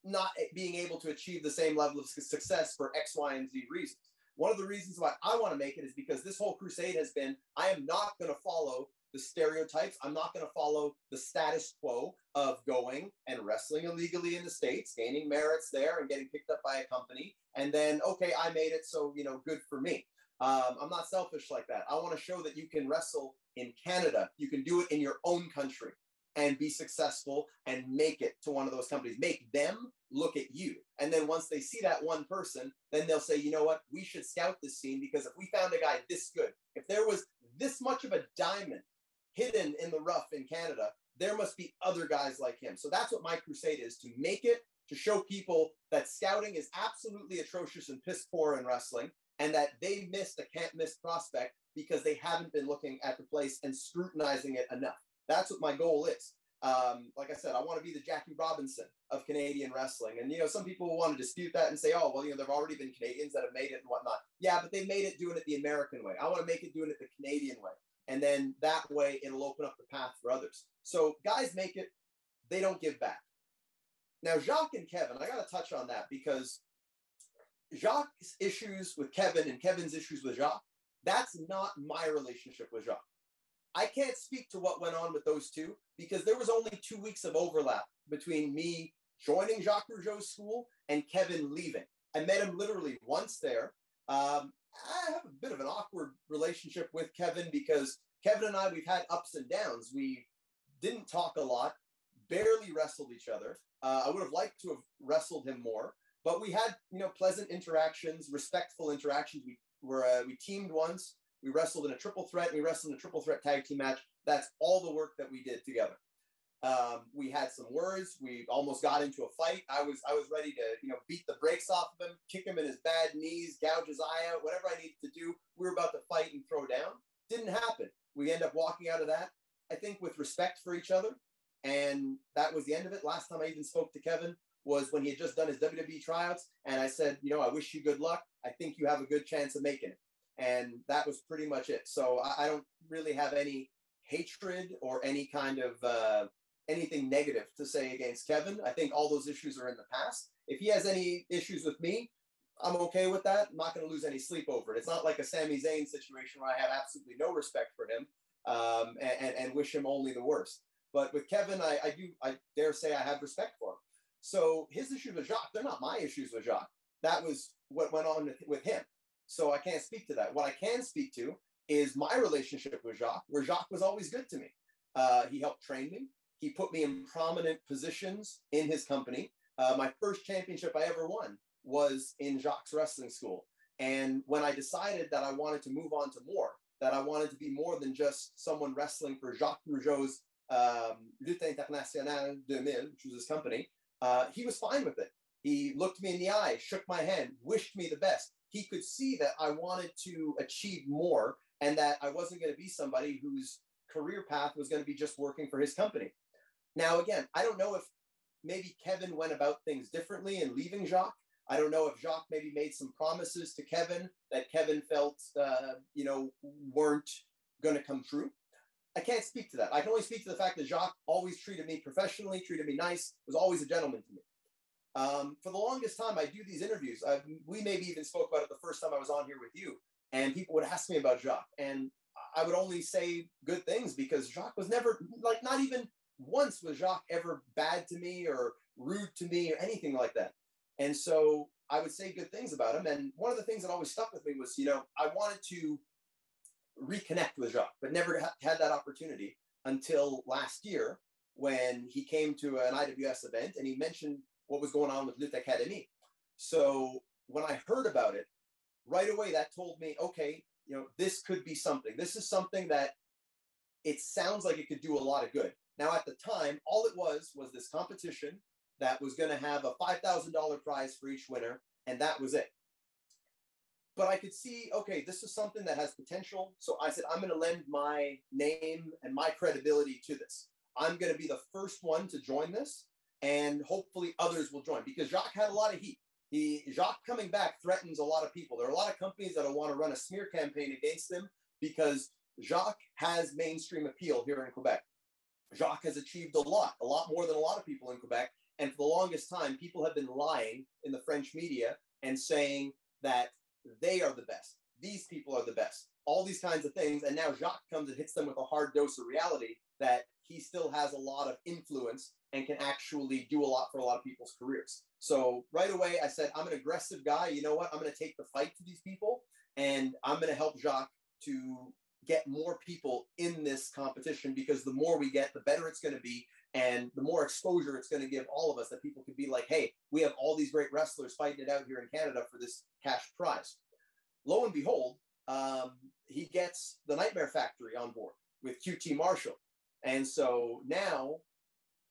not being able to achieve the same level of success for X, Y, and Z reasons. One of the reasons why I want to make it is because this whole crusade has been, I am not going to follow the stereotypes. I'm not going to follow the status quo of going and wrestling illegally in the States, gaining merits there and getting picked up by a company. And then, okay, I made it, so, good for me. I'm not selfish like that. I want to show that you can wrestle in Canada. You can do it in your own country and be successful and make it to one of those companies. Make them look at you. And then once they see that one person, then they'll say, you know what, we should scout this scene, because if we found a guy this good, if there was this much of a diamond hidden in the rough in Canada, there must be other guys like him. So that's what my crusade is, to make it, to show people that scouting is absolutely atrocious and piss poor in wrestling, and that they missed a can't miss prospect because they haven't been looking at the place and scrutinizing it enough. That's what my goal is. Like I said, I want to be the Jackie Robinson of Canadian wrestling. And, some people will want to dispute that and say, oh, well, there've already been Canadians that have made it and whatnot. Yeah, but they made it doing it the American way. I want to make it doing it the Canadian way. And then that way it'll open up the path for others. So guys make it, they don't give back. Now, Jacques and Kevin, I got to touch on that, because Jacques' issues with Kevin and Kevin's issues with Jacques, that's not my relationship with Jacques. I can't speak to what went on with those two, because there was only 2 weeks of overlap between me joining Jacque Rougeau's school and Kevin leaving. I met him literally once there. I have a bit of an awkward relationship with Kevin, because Kevin and I, we've had ups and downs. We didn't talk a lot, barely wrestled each other. I would have liked to have wrestled him more, but we had, pleasant interactions, respectful interactions. We teamed once. We wrestled in a triple threat, and we wrestled in a triple threat tag team match. That's all the work that we did together. We had some words. We almost got into a fight. I was ready to, beat the brakes off of him, kick him in his bad knees, gouge his eye out, whatever I needed to do. We were about to fight and throw down. Didn't happen. We ended up walking out of that, I think, with respect for each other. And that was the end of it. Last time I even spoke to Kevin was when he had just done his WWE tryouts. And I said, I wish you good luck. I think you have a good chance of making it. And that was pretty much it. So I don't really have any hatred or any kind of anything negative to say against Kevin. I think all those issues are in the past. If he has any issues with me, I'm okay with that. I'm not going to lose any sleep over it. It's not like a Sami Zayn situation where I have absolutely no respect for him and wish him only the worst. But with Kevin, I dare say I have respect for him. So his issues with Jacques, they're not my issues with Jacques. That was what went on with him. So I can't speak to that. What I can speak to is my relationship with Jacques, where Jacques was always good to me. He helped train me. He put me in prominent positions in his company. My first championship I ever won was in Jacques' wrestling school. And when I decided that I wanted to move on to more, that I wanted to be more than just someone wrestling for Jacque Rougeau's Lutte Internationale 2000, which was his company, he was fine with it. He looked me in the eye, shook my hand, wished me the best. He could see that I wanted to achieve more and that I wasn't going to be somebody whose career path was going to be just working for his company. Now, again, I don't know if maybe Kevin went about things differently in leaving Jacques. I don't know if Jacques maybe made some promises to Kevin that Kevin felt, weren't going to come true. I can't speak to that. I can only speak to the fact that Jacques always treated me professionally, treated me nice, was always a gentleman to me. For the longest time, I do these interviews. We maybe even spoke about it the first time I was on here with you, and people would ask me about Jacques, and I would only say good things because Jacques was never, not even once was Jacques ever bad to me or rude to me or anything like that. And so I would say good things about him. And one of the things that always stuck with me was, I wanted to reconnect with Jacques, but never had that opportunity until last year when he came to an IWS event and he mentioned what was going on with Lutte Académie. So when I heard about it, right away, that told me, okay, this could be something. This is something that it sounds like it could do a lot of good. Now, at the time, all it was this competition that was going to have a $5,000 prize for each winner, and that was it. but I could see, okay, this is something that has potential. So I said, I'm going to lend my name and my credibility to this. I'm going to be the first one to join this, and hopefully others will join, because Jacque had a lot of heat. Jacque coming back threatens a lot of people. There are a lot of companies that will want to run a smear campaign against him because Jacque has mainstream appeal here in Quebec. Jacque has achieved a lot more than a lot of people in Quebec. And for the longest time, people have been lying in the French media and saying that they are the best. These people are the best. All these kinds of things. And now Jacque comes and hits them with a hard dose of reality that he still has a lot of influence and can actually do a lot for a lot of people's careers. So right away, I said, I'm an aggressive guy. You know what? I'm going to take the fight to these people, and I'm going to help Jacque to get more people in this competition, because the more we get, the better it's going to be. And the more exposure it's going to give all of us, that people could be like, hey, we have all these great wrestlers fighting it out here in Canada for this cash prize. Lo and behold, he gets the Nightmare Factory on board with QT Marshall. And so now,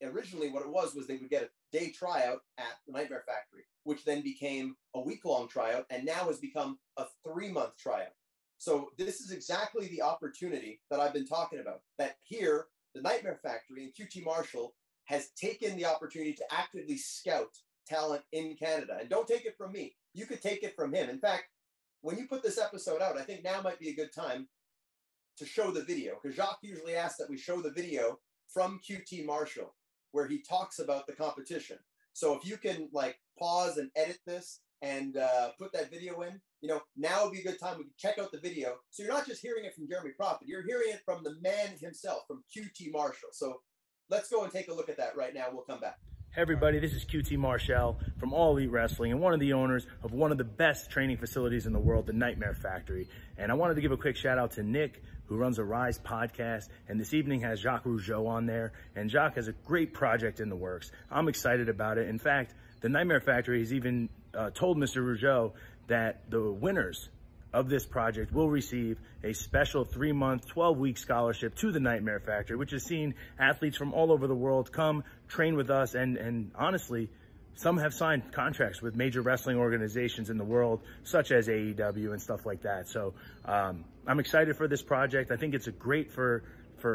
originally what it was they would get a day tryout at the Nightmare Factory, which then became a week-long tryout, and now has become a 3-month tryout. So this is exactly the opportunity that I've been talking about, that here, the Nightmare Factory and QT Marshall has taken the opportunity to actively scout talent in Canada. And don't take it from me. You could take it from him. In fact, when you put this episode out, I think now might be a good time to show the video, because Jacque usually asks that we show the video from QT Marshall where he talks about the competition. So if you can like pause and edit this and put that video in, you know, now would be a good time. We can check out the video. So you're not just hearing it from Jeremy Prophet, you're hearing it from the man himself, from QT Marshall. So let's go and take a look at that right now. We'll come back. Hey everybody, this is QT Marshall from All Elite Wrestling and one of the owners of one of the best training facilities in the world, the Nightmare Factory. And I wanted to give a quick shout out to Nick, who runs a Rise podcast, and this evening has Jacque Rougeau on there. And Jacque has a great project in the works. I'm excited about it. In fact, the Nightmare Factory has even told Mr. Rougeau that the winners of this project will receive a special 3-month, 12-week scholarship to the Nightmare Factory, which has seen athletes from all over the world come train with us. And honestly, some have signed contracts with major wrestling organizations in the world, such as AEW and stuff like that. So I'm excited for this project. I think it's a great for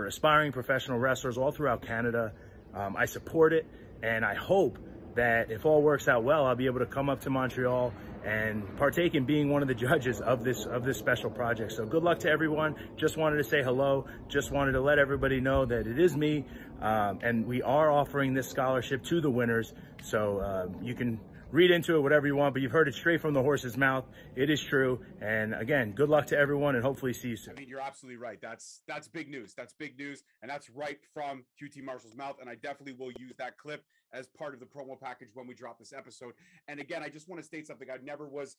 aspiring professional wrestlers all throughout Canada. I support it, and I hope that if all works out well, I'll be able to come up to Montreal and partake in being one of the judges of this special project. So good luck to everyone. Just wanted to say hello. Just wanted to let everybody know that it is me, and we are offering this scholarship to the winners. So you can read into it whatever you want, but you've heard it straight from the horse's mouth. It is true. And again, good luck to everyone, and hopefully see you soon. I mean, you're absolutely right. That's big news. That's big news, and that's right from QT Marshall's mouth. And I definitely will use that clip as part of the promo package when we drop this episode. And again, I just want to state something. I never was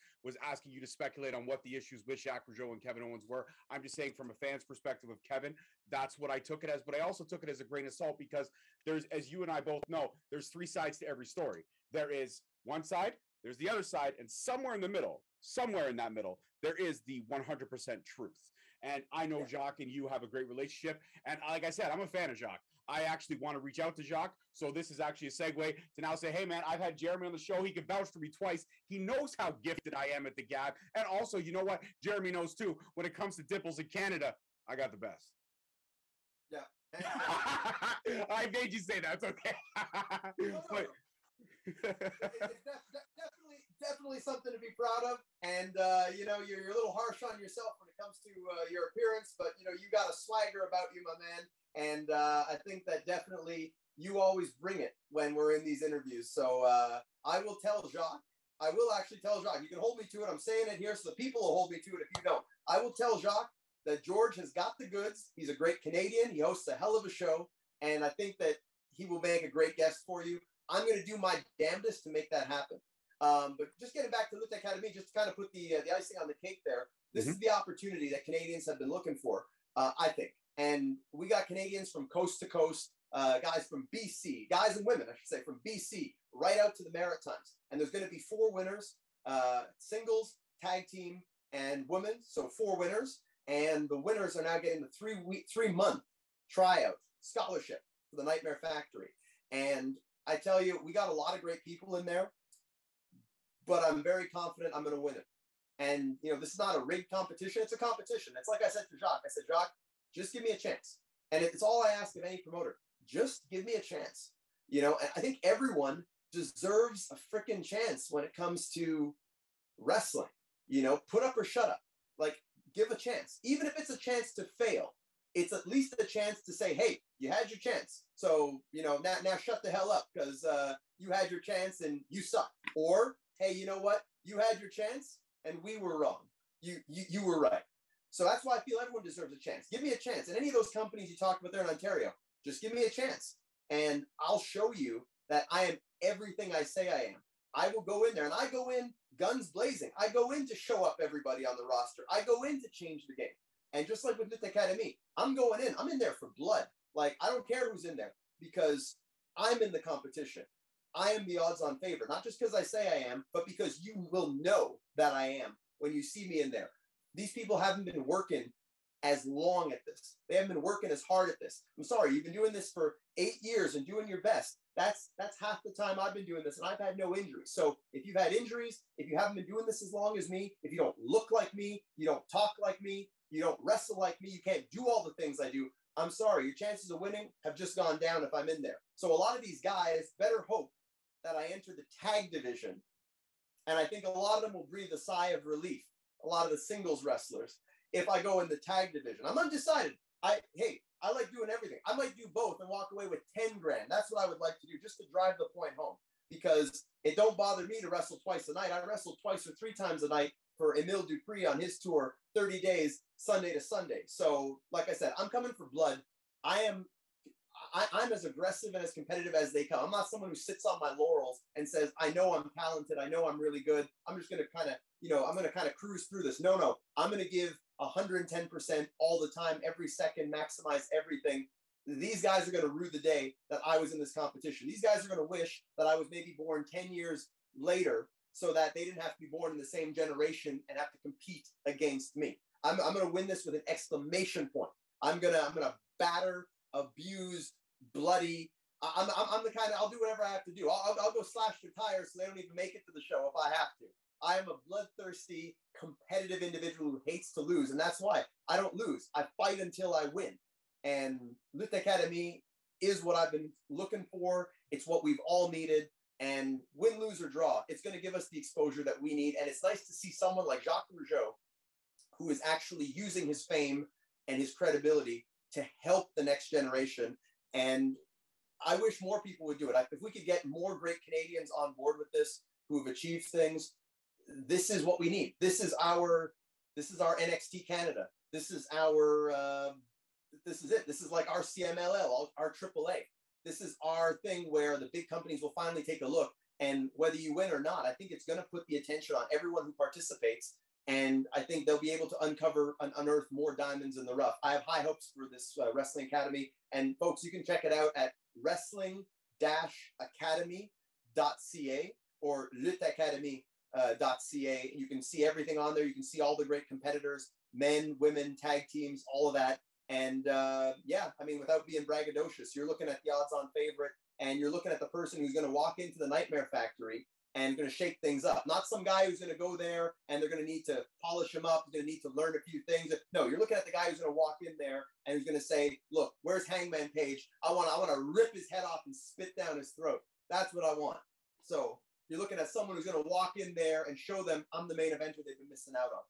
asking you to speculate on what the issues with Jacque Rougeau and Kevin Owens were. I'm just saying, from a fan's perspective of Kevin, that's what I took it as. But I also took it as a grain of salt, because there's, as you and I both know, there's 3 sides to every story. There is one side, there's the other side, and somewhere in that middle, there is the 100% truth. And I know Jacque and you have a great relationship. And like I said, I'm a fan of Jacque. I actually want to reach out to Jacque. So this is actually a segue to now say, hey, man, I've had Jeremy on the show. He can vouch for me twice. He knows how gifted I am at the gab. And also, you know what? Jeremy knows too. When it comes to dimples in Canada, I got the best. Yeah. I made you say that. It's okay. No. But, it's definitely something to be proud of. And, you know, you're a little harsh on yourself when it comes to your appearance, but, you know, you got a swagger about you, my man. And I think that definitely you always bring it when we're in these interviews. So I will tell Jacque. I will actually tell Jacque. You can hold me to it. I'm saying it here, so the people will hold me to it if you don't. I will tell Jacque that George has got the goods. He's a great Canadian. He hosts a hell of a show. And I think that he will make a great guest for you. I'm going to do my damnedest to make that happen. But just getting back to Lutte Académie, just to kind of put the icing on the cake there, this is the opportunity that Canadians have been looking for, I think. And we got Canadians from coast to coast, guys from BC, guys and women, I should say, from BC, right out to the Maritimes. And there's going to be 4 winners, singles, tag team, and women. So 4 winners. And the winners are now getting the 3-month tryout scholarship for the Nightmare Factory. And I tell you, we got a lot of great people in there, but I'm very confident I'm going to win it. And, you know, this is not a rigged competition. It's a competition. It's like I said to Jacque. I said, Jacque, just give me a chance. And it's all I ask of any promoter. Just give me a chance. You know, and I think everyone deserves a freaking chance when it comes to wrestling. You know, put up or shut up. Like, give a chance. Even if it's a chance to fail, it's at least a chance to say, hey, you had your chance. So, you know, now shut the hell up because you had your chance and you suck. Or, hey, you know what? You had your chance and we were wrong. You were right. So that's why I feel everyone deserves a chance. Give me a chance. And any of those companies you talked about there in Ontario, just give me a chance. And I'll show you that I am everything I say I am. I will go in there, and I go in guns blazing. I go in to show up everybody on the roster. I go in to change the game. And just like with Lutte Académie, I'm going in. I'm in there for blood. Like, I don't care who's in there because I'm in the competition. I am the odds-on favorite, not just because I say I am, but because you will know that I am when you see me in there. These people haven't been working as long at this. They haven't been working as hard at this. I'm sorry, you've been doing this for 8 years and doing your best. That's half the time I've been doing this, and I've had no injuries. So if you've had injuries, if you haven't been doing this as long as me, if you don't look like me, you don't talk like me, you don't wrestle like me, you can't do all the things I do, I'm sorry, your chances of winning have just gone down if I'm in there. So a lot of these guys better hope that I enter the tag division, and I think a lot of them will breathe a sigh of relief, a lot of the singles wrestlers, if I go in the tag division. I'm undecided. I like doing everything. I might do both and walk away with 10 grand. That's what I would like to do, just to drive the point home, because it don't bother me to wrestle twice a night. I wrestled 2 or 3 times a night for Emile Dupree on his tour, 30 days, Sunday to Sunday. So like I said, I'm coming for blood. I'm as aggressive and as competitive as they come. I'm not someone who sits on my laurels and says, I know I'm talented. I know I'm really good. I'm just going to kind of cruise through this. No, I'm going to give 110% all the time, every second, maximize everything. These guys are going to rue the day that I was in this competition. These guys are going to wish that I was maybe born 10 years later so that they didn't have to be born in the same generation and have to compete against me. I'm going to win this with an exclamation point. I'm going to batter, abuse, bloody. I'm the kind of, I'll do whatever I have to do. I'll go slash their tires so they don't even make it to the show if I have to. I am a bloodthirsty, competitive individual who hates to lose. And that's why I don't lose. I fight until I win. And Lutte Académie is what I've been looking for. It's what we've all needed. And win, lose, or draw, it's going to give us the exposure that we need. And it's nice to see someone like Jacque Rougeau, who is actually using his fame and his credibility to help the next generation. And I wish more people would do it. If we could get more great Canadians on board with this, who have achieved things, this is what we need. This is our NXT Canada. This is this is it. This is like our CMLL, our AAA. This is our thing where the big companies will finally take a look. And whether you win or not, I think it's going to put the attention on everyone who participates. And I think they'll be able to unearth more diamonds in the rough. I have high hopes for this Wrestling Academy. And folks, you can check it out at wrestling-academy.ca or lutteacademy.ca. You can see everything on there. You can see all the great competitors, men, women, tag teams, all of that. And without being braggadocious, you're looking at the odds-on favorite, and you're looking at the person who's going to walk into the Nightmare Factory and going to shake things up. Not some guy who's going to go there and they're going to need to polish him up. They're going to need to learn a few things. No, you're looking at the guy who's going to walk in there and who's going to say, look, where's Hangman Page? I want to rip his head off and spit down his throat. That's what I want. So you're looking at someone who's going to walk in there and show them I'm the main eventer they've been missing out on.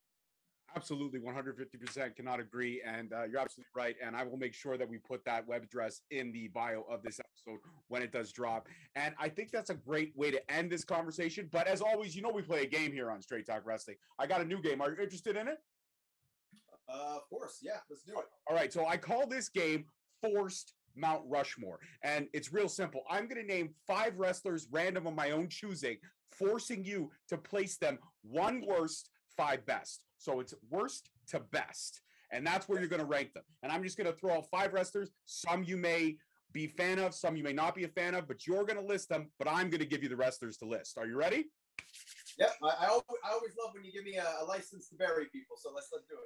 Absolutely, 150% cannot agree, and you're absolutely right. And I will make sure that we put that web address in the bio of this episode when it does drop. And I think that's a great way to end this conversation. But as always, we play a game here on Straight Talk Wrestling. I got a new game. Are you interested in it? Of course, yeah. Let's do it. All right, so I call this game Forced Mount Rushmore, and it's real simple. I'm going to name 5 wrestlers random of my own choosing, forcing you to place them 1 worst, 5 best. So it's worst to best. And that's where you're going to rank them. And I'm just going to throw out 5 wrestlers. Some you may be a fan of, some you may not be a fan of, but you're going to list them. But I'm going to give you the wrestlers to list. Are you ready? Yep. I always love when you give me a license to bury people. So let's do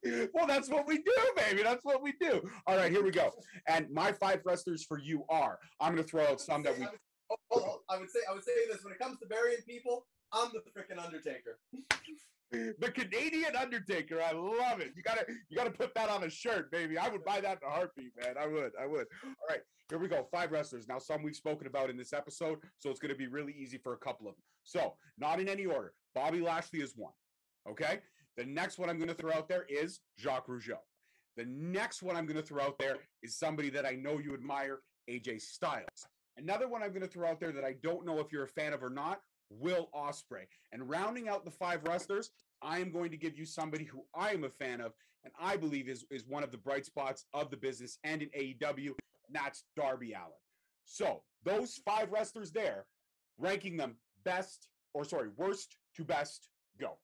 it. Well, that's what we do, baby. That's what we do. All right, here we go. And my 5 wrestlers for you are, I'm going to throw out some that we... I would say this. When it comes to burying people, I'm the freaking Undertaker. The Canadian Undertaker. I love it. You gotta put that on a shirt, baby. I would buy that in a heartbeat, man. I would. All right, here we go. 5 wrestlers. Now, some we've spoken about in this episode, so it's gonna be really easy for a couple of them. So, not in any order. Bobby Lashley is one. Okay. The next one I'm gonna throw out there is Jacque Rougeau. The next one I'm gonna throw out there is somebody that I know you admire, AJ Styles. Another one I'm gonna throw out there that I don't know if you're a fan of or not, Will Ospreay. And rounding out the 5 wrestlers, I am going to give you somebody who I am a fan of and I believe is one of the bright spots of the business and in AEW, and that's Darby Allin. So those 5 wrestlers there, ranking them worst to best, go.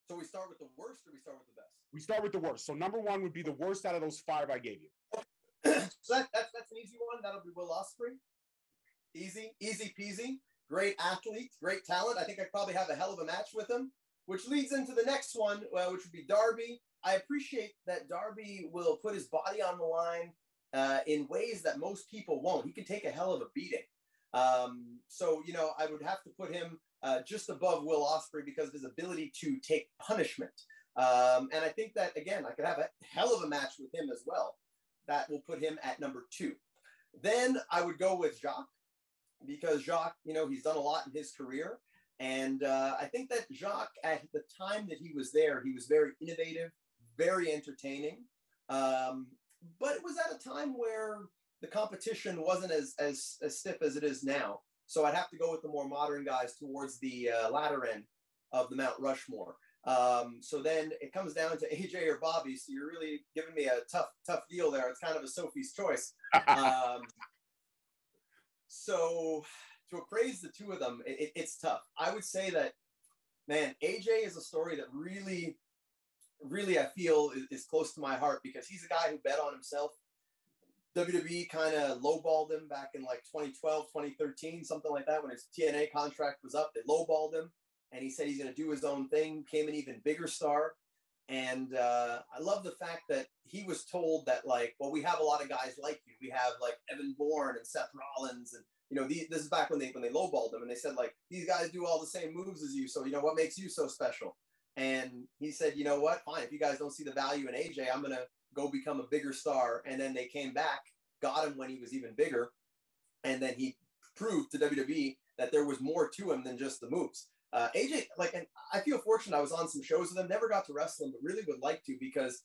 So we start with the worst or we start with the best? We start with the worst. So number 1 would be the worst out of those 5 I gave you. So that's an easy one. That'll be Will Ospreay. Easy peasy. Great athlete, great talent. I think I'd probably have a hell of a match with him, which leads into the next one, which would be Darby. I appreciate that Darby will put his body on the line in ways that most people won't. He can take a hell of a beating. So, I would have to put him just above Will Ospreay because of his ability to take punishment. And I think that, again, I could have a hell of a match with him as well. That will put him at number 2. Then I would go with Jacque. Because Jacque, he's done a lot in his career. And I think that Jacque, at the time that he was there, he was very innovative, very entertaining. But it was at a time where the competition wasn't as stiff as it is now. So I'd have to go with the more modern guys towards the latter end of the Mount Rushmore. So then it comes down to AJ or Bobby. So you're really giving me a tough deal there. It's kind of a Sophie's choice. So to appraise the 2 of them, it's tough. I would say that, man, AJ is a story that really, really I feel is close to my heart because he's a guy who bet on himself. WWE kind of lowballed him back in like 2012, 2013, something like that, when his TNA contract was up. They lowballed him, and he said he's going to do his own thing, became an even bigger star. And I love the fact that he was told that, like, well, we have a lot of guys like you. We have like Evan Bourne and Seth Rollins. And, this is back when they lowballed him. And they said, like, these guys do all the same moves as you. So, what makes you so special? And he said, you know what? Fine. If you guys don't see the value in AJ, I'm going to go become a bigger star. And then they came back, got him when he was even bigger. And then he proved to WWE that there was more to him than just the moves. AJ, and I feel fortunate. I was on some shows with him, never got to wrestle him, but really would like to because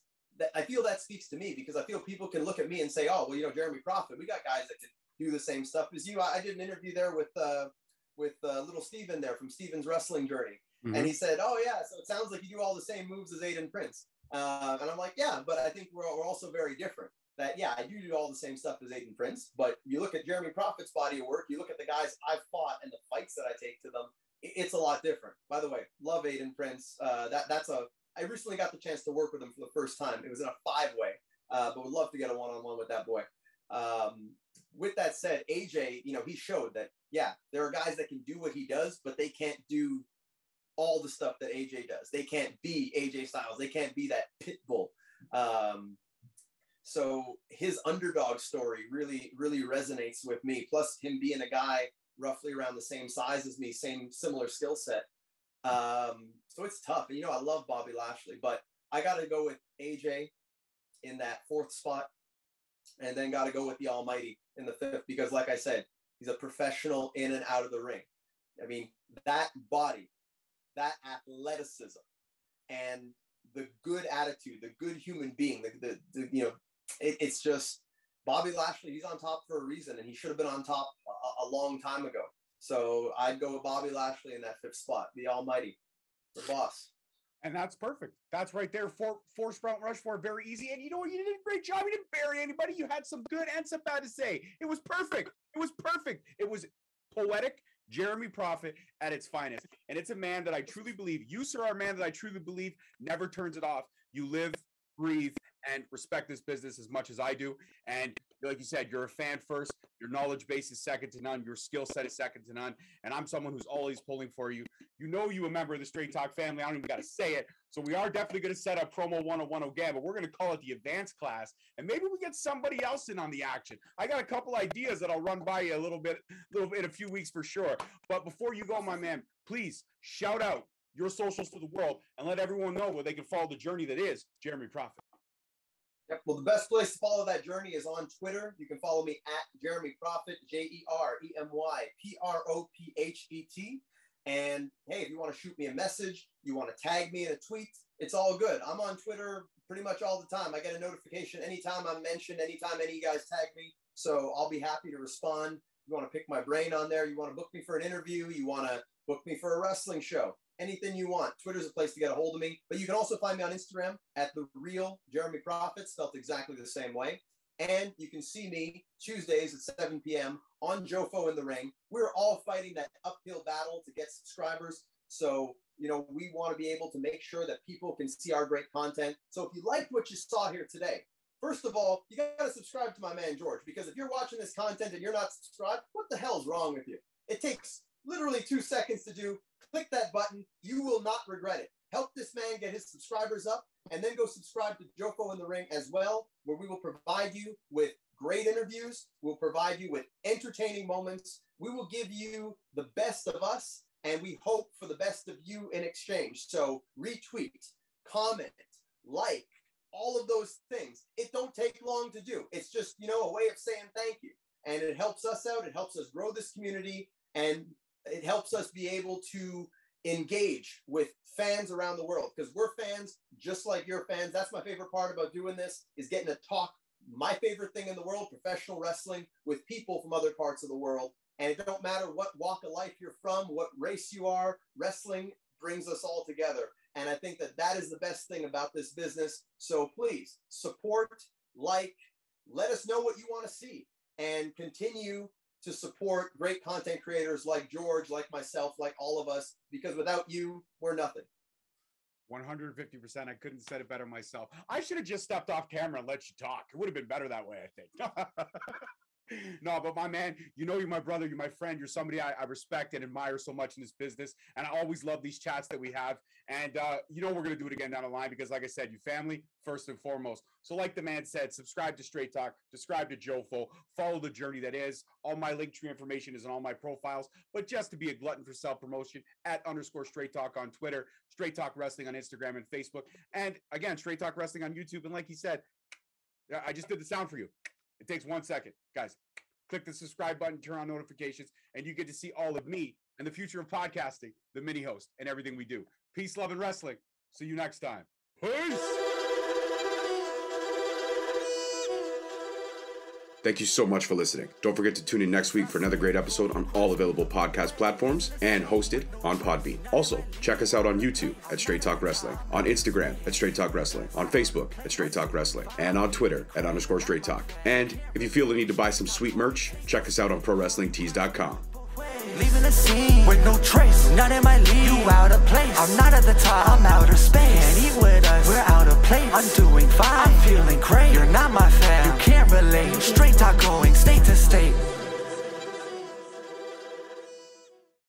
I feel that speaks to me because I feel people can look at me and say, oh, well, Jeremy Prophet, we got guys that can do the same stuff as you. I did an interview there with little Steven there from Steven's Wrestling Journey. Mm-hmm. And he said, oh, yeah, so it sounds like you do all the same moves as Aiden Prince. And I'm like, yeah, but I think we're also very different. That, yeah, I do all the same stuff as Aiden Prince, but you look at Jeremy Prophet's body of work, you look at the guys I've fought and the fights that I take to them, it's a lot different. By the way, love Aiden Prince. I recently got the chance to work with him for the first time. It was in a 5-way, but would love to get a one-on-one with that boy. With that said, AJ, he showed that, yeah, there are guys that can do what he does, but they can't do all the stuff that AJ does. They can't be AJ Styles. They can't be that pit bull. So his underdog story really, really resonates with me. Plus him being a guy roughly around the same size as me, similar skill set. So it's tough. And, I love Bobby Lashley, but I got to go with AJ in that 4th spot, and then got to go with the Almighty in the 5th, because like I said, he's a professional in and out of the ring. I mean, that body, that athleticism, and the good attitude, the good human being, it's just Bobby Lashley. He's on top for a reason, and he should have been on top a long time ago. So I'd go with Bobby Lashley in that 5th spot, the Almighty, the boss. And that's perfect. That's right there. Four Mount Rushmore, very easy. And you know what? You did a great job. You didn't bury anybody. You had some good and some bad to say. It was perfect. It was perfect. It was poetic. Jeremy Prophet at its finest. And it's a man that I truly believe, you, sir, are a man that I truly believe never turns it off. You live, breathe, and respect this business as much as I do. And like you said, you're a fan first. Your knowledge base is second to none. Your skill set is second to none. And I'm someone who's always pulling for you. You a member of the Straight Talk family. I don't even got to say it. So we are definitely going to set up promo 101 again, but we're going to call it the advanced class. And maybe we get somebody else in on the action. I got a couple ideas that I'll run by you a little bit in a few weeks for sure. But before you go, my man, please shout out your socials to the world and let everyone know where they can follow the journey that is Jeremy Prophet. Yep. Well, the best place to follow that journey is on Twitter. You can follow me at Jeremy Prophet, JeremyProphet. And hey, if you want to shoot me a message, you want to tag me in a tweet, it's all good. I'm on Twitter pretty much all the time. I get a notification anytime I'm mentioned, anytime any of you guys tag me. So I'll be happy to respond. You want to pick my brain on there, you want to book me for an interview, you want to book me for a wrestling show, anything you want. Twitter's a place to get a hold of me. But you can also find me on Instagram at The Real Jeremy Prophet, spelled exactly the same way. And you can see me Tuesdays at 7 p.m. on Jofo in the Ring. We're all fighting that uphill battle to get subscribers. So, you know, we want to be able to make sure that people can see our great content. So if you liked what you saw here today, first of all, you got to subscribe to my man, George, because if you're watching this content and you're not subscribed, what the hell's wrong with you? It takes literally 2 seconds to do. Click that button. You will not regret it. Help this man get his subscribers up, and then go subscribe to Jofo in the Ring as well, where we will provide you with great interviews. We'll provide you with entertaining moments. We will give you the best of us, and we hope for the best of you in exchange. So retweet, comment, like, all of those things. It don't take long to do. It's just, you know, a way of saying thank you. And it helps us out. It helps us grow this community, and it helps us be able to engage with fans around the world, because we're fans just like your fans. That's my favorite part about doing this, is getting to talk my favorite thing in the world, professional wrestling, with people from other parts of the world. And it don't matter what walk of life you're from, what race you are, wrestling brings us all together. And I think that that is the best thing about this business. So please support, like, let us know what you want to see, and continue to support great content creators like George, like myself, like all of us, because without you, we're nothing. 150%. I couldn't have said it better myself. I should have just stepped off camera and let you talk. It would have been better that way, I think. No, but my man, you know, you're my brother, you're my friend, you're somebody I respect and admire so much in this business, and I always love these chats that we have. And you know, we're going to do it again down the line, because like I said, you family first and foremost. So like the man said, subscribe to Straight Talk, subscribe to Jofo, follow the journey that is. All my Linktree information is in all my profiles. But just to be a glutton for self-promotion, at _Straight Talk on Twitter, Straight Talk Wrestling on Instagram and Facebook, and again, Straight Talk Wrestling on YouTube. And like he said, I just did the sound for you. It takes 1 second. Guys, click the subscribe button, turn on notifications, and you get to see all of me and the future of podcasting, the mini host, and everything we do. Peace, love, and wrestling. See you next time. Peace! Thank you so much for listening. Don't forget to tune in next week for another great episode on all available podcast platforms and hosted on Podbean. Also, check us out on YouTube at Straight Talk Wrestling, on Instagram at Straight Talk Wrestling, on Facebook at Straight Talk Wrestling, and on Twitter at _Straight Talk. And if you feel the need to buy some sweet merch, check us out on ProWrestlingTees.com. Leaving the scene with no trace, not in my league. You out of place. I'm not at the top. I'm outer space. Can't eat with us. We're out of place. I'm doing fine. I'm feeling great. You're not my fan. You can't relate. Straight talk going. Stay to